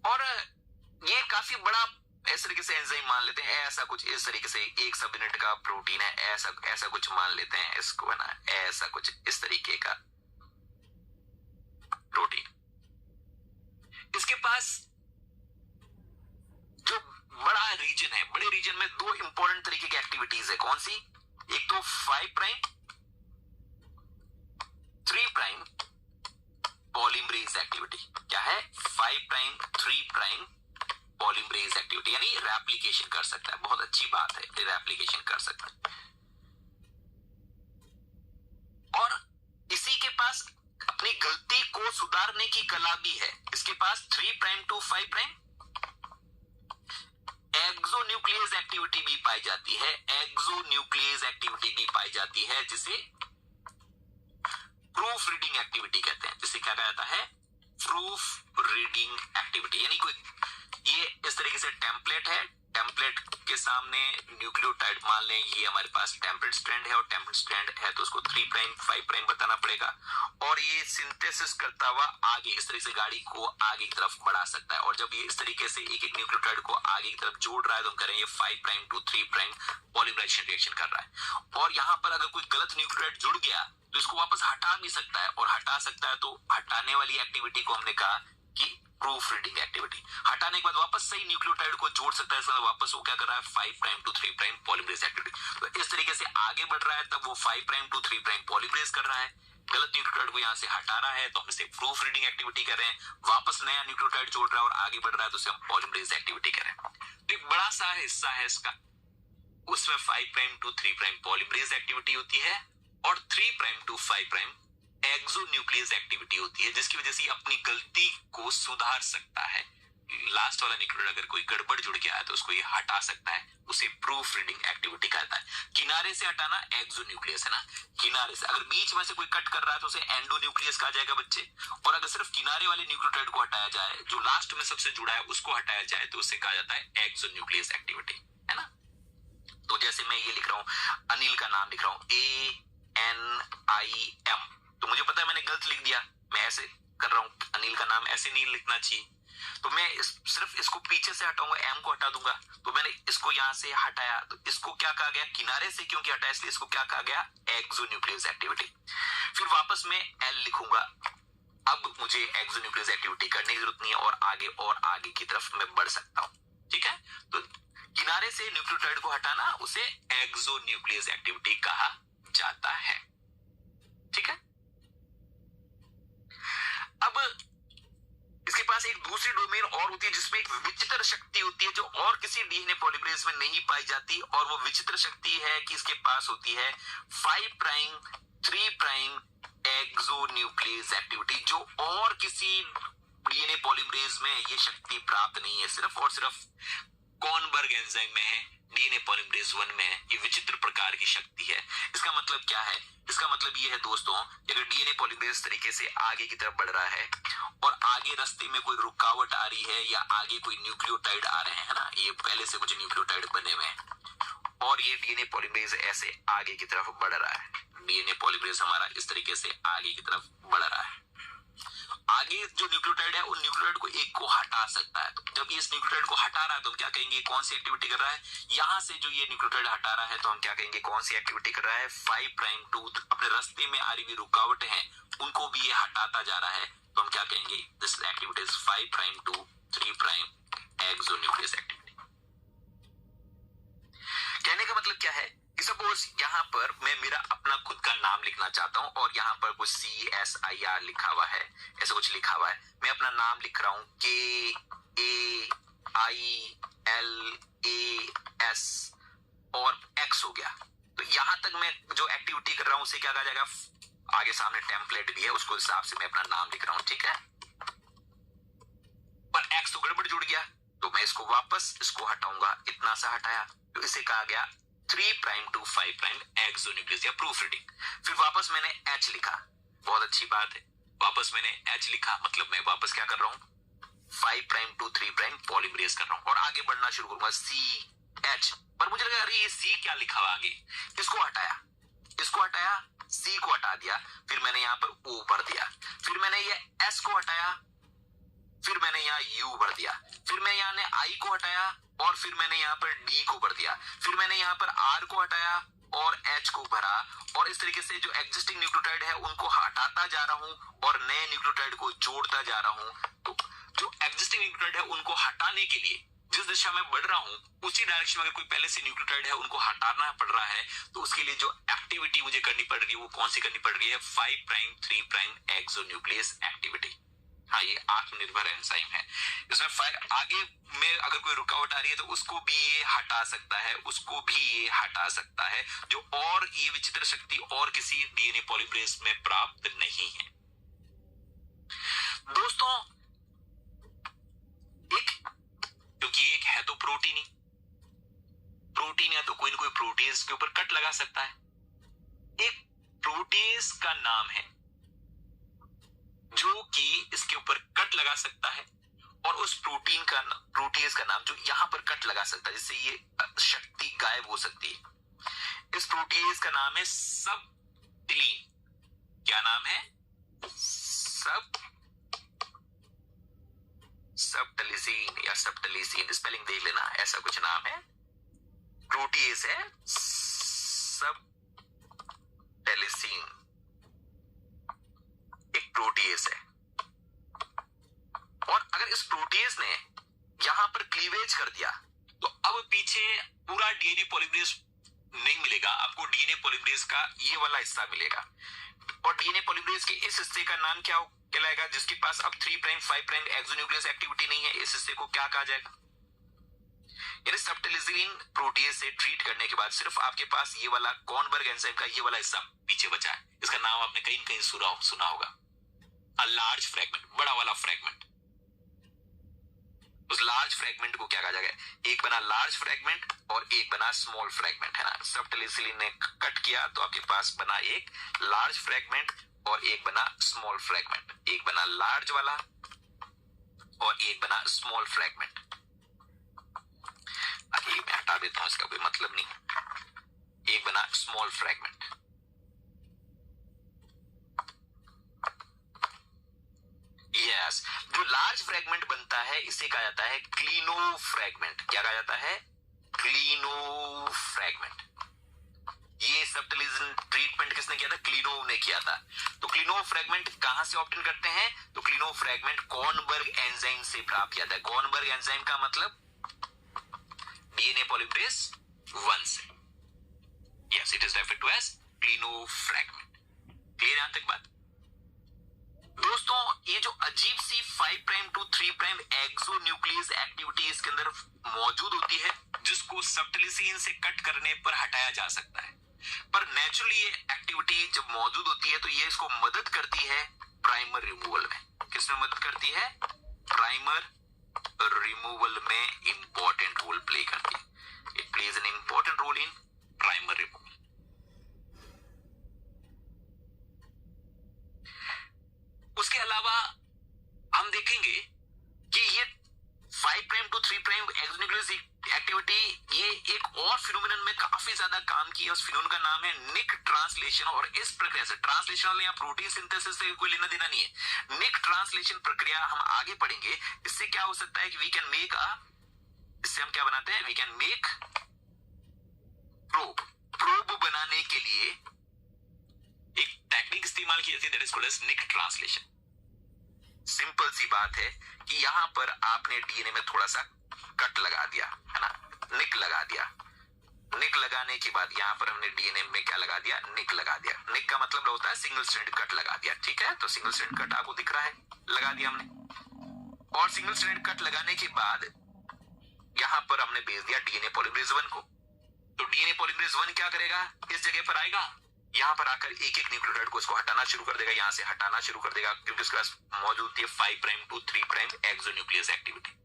[SPEAKER 1] और ये काफी बड़ा इस तरीके से एंजाइम मान लेते हैं, ऐसा कुछ इस तरीके से एक सब यूनिट का प्रोटीन है, ऐसा कुछ मान लेते हैं इसको, है ना, ऐसा कुछ इस तरीके का प्रोटीन। इसके पास जो बड़ा रीजन है, बड़े रीजन में 2 इंपॉर्टेंट तरीके की एक्टिविटीज है। कौन सी? एक तो 5 प्राइम 3 प्राइम पॉलीमरेज एक्टिविटी। क्या है? 5 प्राइम 3 प्राइम पॉलीमरेज एक्टिविटी, यानी रेप्लिकेशन कर सकता है। बहुत अच्छी बात है, रेप्लिकेशन कर सकता है। और इसी के पास अपनी गलती को सुधारने की कला भी है। इसके पास 3 prime to 5 prime exonuclease activity भी पाई जाती है, एक्सोन्यूक्लियस एक्टिविटी भी पाई जाती है, जिसे प्रूफ रीडिंग एक्टिविटी कहते हैं। जिसे क्या कहा जाता है? Proof reading activity. यानी कोई ये इस तरीके से टेम्पलेट है, टेम्पलेट के सामने न्यूक्लियोटाइड मान लें, ये हमारे पास टेम्पलेट स्ट्रैंड है, और टेम्पलेट स्ट्रैंड है तो उसको 3 प्राइम 5 प्राइम बताना पड़ेगा। और ये सिंथेसिस करता हुआ आगे इस तरीके से गाड़ी को आगे की तरफ बढ़ा सकता है। और जब ये इस तरीके से एक एक न्यूक्लियोटाइड को आगे की तरफ जोड़ रहा है तो हम करें ये 5 prime to 3 prime polymerization reaction कर रहा है। और यहाँ पर अगर कोई गलत न्यूक्लियोटाइड जुड़ गया तो इसको वापस हटा भी सकता है, और हटा सकता है तो हटाने वाली एक्टिविटी को हमने कहा कि प्रूफ रीडिंग एक्टिविटी। हटाने के बाद वापस सही न्यूक्लियोटाइड को जोड़ सकता है, इसमें वापस वो क्या कर रहा है? 5 prime to 3 prime polymerase activity. तो इस तरीके से आगे बढ़ रहा है, तब वो 5 प्राइम टू 3 प्राइम पॉलीमरेज कर रहा है, गलत न्यूक्लियोटाइड को यहां से हटा रहा है तो हम इसे प्रूफ रीडिंग एक्टिविटी कर रहे हैं। वापस नया न्यूक्लियोटाइड जोड़ रहा है और आगे बढ़ रहा है तो उसे हम पॉलीमरेज एक्टिविटी कर रहे हैं। तो एक बड़ा सा हिस्सा है इसका, उसमें 5 prime to 3 prime polymerase activity होती है और 3 prime to 5 prime exonuclease activity होती है, जिसकी वजह से अपनी गलती को सुधार सकता है। लास्ट वाला न्यूक्लियोटाइड अगर कोई गड़बड़ जुड़ गया है तो उसको ये हटा सकता है, उसे प्रूफ रीडिंग एक्टिविटी कहता है। किनारे से हटाना एक्सोन्यूक्लियस है ना, किनारे से। अगर बीच में से कोई कट कर रहा है तो उसे एंडोन्यूक्लियस कहा जाएगा बच्चे। और अगर सिर्फ किनारे वाले न्यूक्लियोटाइड को हटाया जाए, जो लास्ट में सबसे जुड़ा है उसको हटाया जाए, तो उसे कहा जाता है एक्सोन्यूक्लियस एक्टिविटी, है ना। तो जैसे मैं ये लिख रहा हूं, अनिल का नाम लिख रहा हूं ANIM, तो मुझे पता है मैंने गलत लिख दिया, मैं ऐसे कर रहा हूं, अनिल का नाम ऐसे नहीं लिखना चाहिए। तो मैं सिर्फ इसको पीछे से हटाऊंगा, एम को हटा दूंगा। तो मैंने इसको यहां से हटाया तो इसको क्या कहा गया? किनारे से क्योंकि हटाया इसलिए इसको क्या कहा गया? Exonuclease activity. फिर वापस में एल लिखूंगा। अब मुझे एक्सोन्यूक्लियस एक्टिविटी करने की जरूरत नहीं है और आगे की तरफ मैं बढ़ सकता हूं। ठीक है, तो किनारे से न्यूक्लियोटाइड को हटाना उसे एक्सोन्यूक्लियस एक्टिविटी कहा जाता है। ठीक है, अब इसके पास एक दूसरी डोमेन और होती है जिसमें एक विचित्र शक्ति होती है जो और किसी डीएनए पॉलीमरेज में नहीं पाई जाती, और वो विचित्र शक्ति है कि इसके पास होती है 5 प्राइम 3 प्राइम एक्सोन्यूक्लियस एक्टिविटी, जो और किसी डीएनए पॉलीमरेज में ये शक्ति प्राप्त नहीं है, सिर्फ और सिर्फ कॉर्नबर्ग एंजाइम में है, डीएनए पॉलीमरेज 1 में है। ये विचित्र प्रकार की शक्ति है। इसका मतलब क्या है? इसका मतलब ये है दोस्तों, अगर डीएनए पॉलीमरेज तरीके से आगे की तरफ बढ़ रहा है और आगे रास्ते में कोई रुकावट आ रही है या आगे कोई न्यूक्लियोटाइड आ रहे हैं, है ना, ये पहले से कुछ न्यूक्लियोटाइड बने हुए हैं और ये डीएनए पॉलीमरेज ऐसे आगे की तरफ बढ़ रहा है, डीएनए पॉलीमरेज हमारा इस तरीके से आगे की तरफ बढ़ रहा है आगे जो न्यूक्लियोटाइड है उन न्यूक्लियोटाइड को एक को हटा सकता है। तो जब ये इस न्यूक्लियोटाइड को हटा रहा है तो हम क्या कहेंगे, कौन सी एक्टिविटी कर रहा है, यहां से जो ये न्यूक्लियोटाइड हटा रहा है तो हम क्या कहेंगे, कौन सी एक्टिविटी कर रहा है, 5 प्राइम टू अपने रास्ते में आ रही हुई रुकावटें हैं उनको भी ये हटाता जा रहा है, तो हम क्या कहेंगे, this activity is 5 prime to 3 prime exonuclease activity. कहने का मतलब क्या है कि सपोज यहां पर मैं मेरा अपना खुद का नाम लिखना चाहता हूं और यहां पर कुछ CSIR लिखा हुआ है, ऐसा कुछ लिखा हुआ है, मैं अपना नाम लिख रहा हूं KAILAS और X हो गया। तो यहां तक मैं जो एक्टिविटी कर रहा हूं उसे क्या कहा जाएगा, आगे सामने टेम्पलेट भी है उसको हिसाब से मैं अपना नाम लिख रहा हूं, ठीक है। पर X तो गड़बड़ जुड़ गया तो मैं इसको वापस इसको हटाऊंगा, इतना सा हटाया तो इसे कहा गया 3 प्राइम टू 5 प्राइम एक्सोन्यूक्लियस या प्रूफ रीडिंग। फिर वापस मैंने H लिखा, बहुत अच्छी बात है, वापस मैंने H लिखा, मतलब मैं वापस क्या कर रहा हूं, 5 प्राइम टू 3 प्राइम पॉलीमरेज कर रहा हूं और आगे बढ़ना शुरू करूंगा CH। पर मुझे लगा अरे ये C क्या लिखा हुआ आगे, इसको हटाया, C को हटा दिया, फिर मैंने यहां पर O भर दिया, फिर मैंने ये S को हटाया, फिर मैंने यहाँ U भर दिया, फिर मैं यहाँ ने I को हटाया और फिर मैंने यहाँ पर D को भर दिया, फिर मैंने यहाँ पर R को हटाया और H को भरा, और इस तरीके से जो एग्जिस्टिंग न्यूक्लियोटाइड है उनको हटाता जा रहा हूं और नए न्यूक्लियोटाइड को जोड़ता जा रहा हूं। तो जो एग्जिस्टिंग न्यूक्लियोटाइड है उनको हटाने के लिए जिस दिशा में बढ़ रहा हूं उसी डायरेक्शन में अगर कोई पहले से न्यूक्लियोटाइड है उनको हटाना पड़ रहा है तो उसके लिए जो एक्टिविटी मुझे करनी पड़ रही है वो कौन सी करनी पड़ रही है, 5 प्राइम 3 प्राइम एक्सोन्यूक्लियस एक्टिविटी। हाँ, ये आत्मनिर्भर एंजाइम है, इसमें आगे में अगर कोई रुकावट आ रही है तो उसको भी ये हटा सकता है, उसको भी ये हटा सकता है, जो और ये विचित्र शक्ति और किसी डीएनए पॉलीमरेज में प्राप्त नहीं है। दोस्तों क्योंकि एक है तो प्रोटीन ही, प्रोटीन या तो कोई ना कोई प्रोटीज के ऊपर कट लगा सकता है। एक प्रोटीज का नाम है जो कि इसके ऊपर कट लगा सकता है और उस प्रोटीज का नाम जो यहां पर कट लगा सकता है जिससे ये शक्ति गायब हो सकती है, इस प्रोटीज का नाम है सबटिलीन। क्या नाम है, सबटलिजीन या सबटलिजीन, स्पेलिंग देख लेना, ऐसा कुछ नाम है, प्रोटीज है सबटलिजीन, एक प्रोटीज है। और अगर इस प्रोटीज ने यहां पर क्लीवेज कर दिया तो अब पीछे पूरा डीएनए पॉलीमरेज नहीं मिलेगा, आपको डीएनए पॉलीमरेज का ये वाला हिस्सा मिलेगा और डीएनए पॉलीमरेज के इस हिस्से का नाम क्या कहलाएगा, जिसके पास अब 3 प्राइम 5 प्राइम एक्सोन्यूक्लियस एक्टिविटी नहीं है, इस हिस्से को क्या कहा जाएगा, यानी सबटिलिजीन प्रोटीज से ट्रीट करने के बाद सिर्फ आपके पास ये वाला कॉर्नबर्ग एंजाइम का ये वाला हिस्सा पीछे बचा है। इसका नाम आपने कहीं कहीं सुना होगा, अ लार्ज फ्रेगमेंट, बड़ा वाला फ्रेगमेंट। उस लार्ज फ्रेगमेंट को क्या कहा जाएगा, एक बना लार्ज फ्रेगमेंट और एक बना स्मॉल फ्रेगमेंट, है ना। सबटिलिजीन ने कट किया तो आपके पास बना एक लार्ज फ्रेगमेंट और एक बना स्मॉल फ्रेगमेंट, एक बना लार्ज वाला और एक बना स्मॉल फ्रेगमेंट। आगे मैं हटा देता हूं, इसका कोई मतलब नहीं, एक बना स्मॉल फ्रेगमेंट। यस, जो लार्ज फ्रेगमेंट बनता है इसे कहा जाता है क्लिनो फ्रेगमेंट। क्या कहा जाता है, क्लिनो फ्रेगमेंट। ये सबटिलिजीन ट्रीटमेंट किसने किया था, क्लिनो ने किया था। तो क्लिनो फ्रेगमेंट कहां से ऑब्टेन करते हैं, तो क्लिनो फ्रेगमेंट कॉर्नबर्ग एंजाइम से प्राप्त किया था। कॉर्नबर्ग एंजाइम का मतलब डीएनए पॉलीमरेज 1 से। Yes, it is referred to as Klenow fragment. Clear यहां तक बात। दोस्तों ये जो अजीब सी 5 prime to 3 prime exonuclease activity इसके अंदर मौजूद होती है जिसको सबटिलिजीन से कट करने पर हटाया जा सकता है, पर नेचुरली ये एक्टिविटी जब मौजूद होती है तो ये इसको मदद करती है प्राइमर रिमूवल में। किसमें मदद करती है, प्राइमर रिमूवल में इंपॉर्टेंट रोल प्ले करती है। It plays an important role in primer removal. उसके अलावा हम देखेंगे कि ये 5 prime to 3 prime exonuclease activity ये एक और फिनोमेनन में काफी ज्यादा काम किया, उस फिनोमेनन का नाम है निक ट्रांसलेशन। और इस प्रक्रिया से ट्रांसलेशन वाले यहाँ प्रोटीन सिंथेसिस से कोई लेना देना नहीं है, निक ट्रांसलेशन प्रक्रिया हम आगे पढ़ेंगे। इससे क्या हो सकता है कि वी कैन मेक इससे हम क्या बनाते हैं, we can make probe. Probe बनाने के लिए एक टेक्निक इस्तेमाल की जाती है, that is called as nick translation. Simple सी बात है कि यहां पर आपने डीएनए में थोड़ा सा कट लगा दिया है ना, निक लगा दिया। निक लगाने के बाद यहां पर हमने डीएनए में क्या लगा दिया, निक लगा दिया। निक का मतलब होता है सिंगल स्ट्रैंड कट लगा दिया, ठीक है। तो सिंगल स्ट्रैंड कट आपको दिख रहा है, लगा दिया हमने। और सिंगल स्ट्रैंड कट लगाने के बाद यहां पर हमने भेज दिया डीएनए पॉलीमरेज 1 को। तो डीएनए पॉलीमरेज 1 क्या करेगा, इस जगह पर आएगा, यहां पर आकर एक एक न्यूक्लियोटाइड को उसको हटाना शुरू कर देगा, यहां से हटाना शुरू कर देगा, क्योंकि उसके पास मौजूद थी 5 prime to 3 prime exonuclease activity.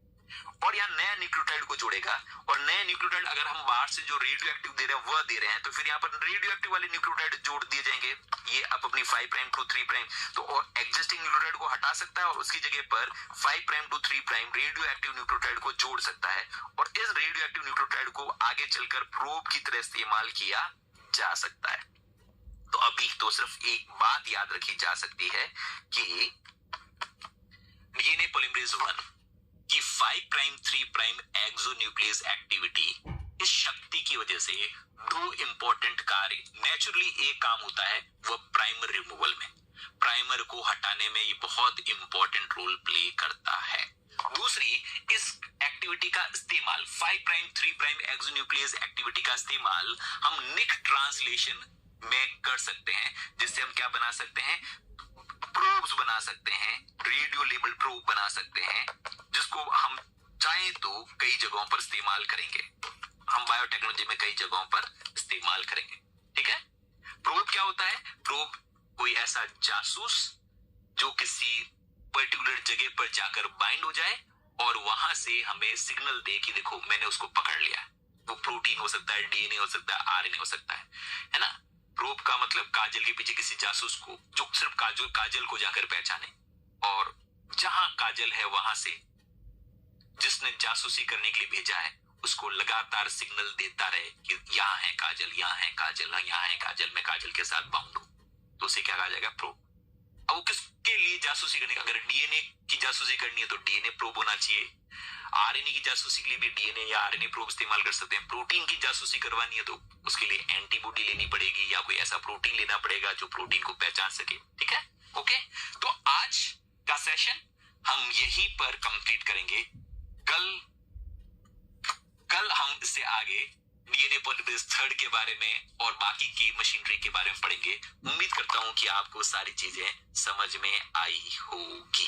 [SPEAKER 1] और यहाँ नया न्यूक्लियोटाइड को जोड़ेगा। और नए न्यूक्लियोटाइड अगर हम बाहर से जो रेडियो एक्टिव दे रहे हैं वह दे रहे हैं, तो फिर यहाँ पर रेडियो एक्टिव वाले न्यूक्लियोटाइड जोड़ दिए जाएंगे। ये अब अपनी 5 प्राइम टू 3 प्राइम, तो और एग्जिस्टिंग न्यूक्लियोटाइड को हटा सकता है और उसकी जगह पर 5 prime to 3 prime radioactive nucleotide को जोड़ सकता है। और इस रेडियो एक्टिव न्यूक्लियोटाइड को आगे चलकर प्रोब की तरह इस्तेमाल किया जा सकता है। तो अभी तो सिर्फ एक बात याद रखी जा सकती है कि डीएनए पॉलीमरेज 1 की 5 प्राइम 3 प्राइम एक्सोन्यूक्लियस एक्टिविटी, इस शक्ति की वजह से दो इंपॉर्टेंट कार्य नेचुरली एक काम होता है, वह प्राइमर रिमूवल में, प्राइमर को हटाने में ये बहुत इंपॉर्टेंट रोल प्ले करता है। दूसरी, इस एक्टिविटी का इस्तेमाल 5 प्राइम 3 प्राइम एक्सोन्यूक्लियस एक्टिविटी का इस्तेमाल हम निक ट्रांसलेशन में कर सकते हैं, जिससे हम क्या बना सकते हैं, प्रोब्स बना सकते हैं, रेडियो लेबल प्रोब बना सकते हैं, जिसको हम चाहें तो कई जगहों पर इस्तेमाल करेंगे। हम बायोटेक्नोलॉजी में कई जगहों पर इस्तेमाल करेंगे, ठीक है। प्रोब क्या होता है, प्रोब कोई ऐसा जासूस जो किसी पर्टिकुलर जगह पर जाकर बाइंड हो जाए और वहां से हमें सिग्नल दे कि देखो मैंने उसको पकड़ लिया। वो प्रोटीन हो सकता है, डीएनए हो सकता है, आरएनए हो सकता है ना। प्रोब का मतलब काजल के पीछे किसी जासूस को, जो सिर्फ काजल को जाकर पहचाने, और जहां काजल है वहां से जिसने जासूसी करने के लिए भेजा है उसको लगातार सिग्नल देता रहे कि यहाँ है काजल, यहाँ है काजल, यहाँ है काजल, मैं काजल के साथ बाउंड हूं, तो उसे क्या कहा जाएगा, प्रोब। अब वो किसके लिए जासूसी करने का, अगर डीएनए की जासूसी करनी है तो डीएनए प्रोब होना चाहिए। आरएनए की जासूसी के लिए भी डीएनए या आरएनए प्रोब इस्तेमाल कर सकते हैं। प्रोटीन की जासूसी करवानी है तो उसके लिए एंटीबॉडी लेनी पड़ेगी या कोई ऐसा प्रोटीन लेना पड़ेगा जो प्रोटीन को पहचान सके, ठीक है। ओके, तो आज का सेशन हम यहीं पर कंप्लीट करेंगे। कल हम इससे आगे डीएनए पॉलीमरेज 3 के बारे में और बाकी की मशीनरी के बारे में पढ़ेंगे। उम्मीद करता हूं कि आपको सारी चीजें समझ में आई होगी।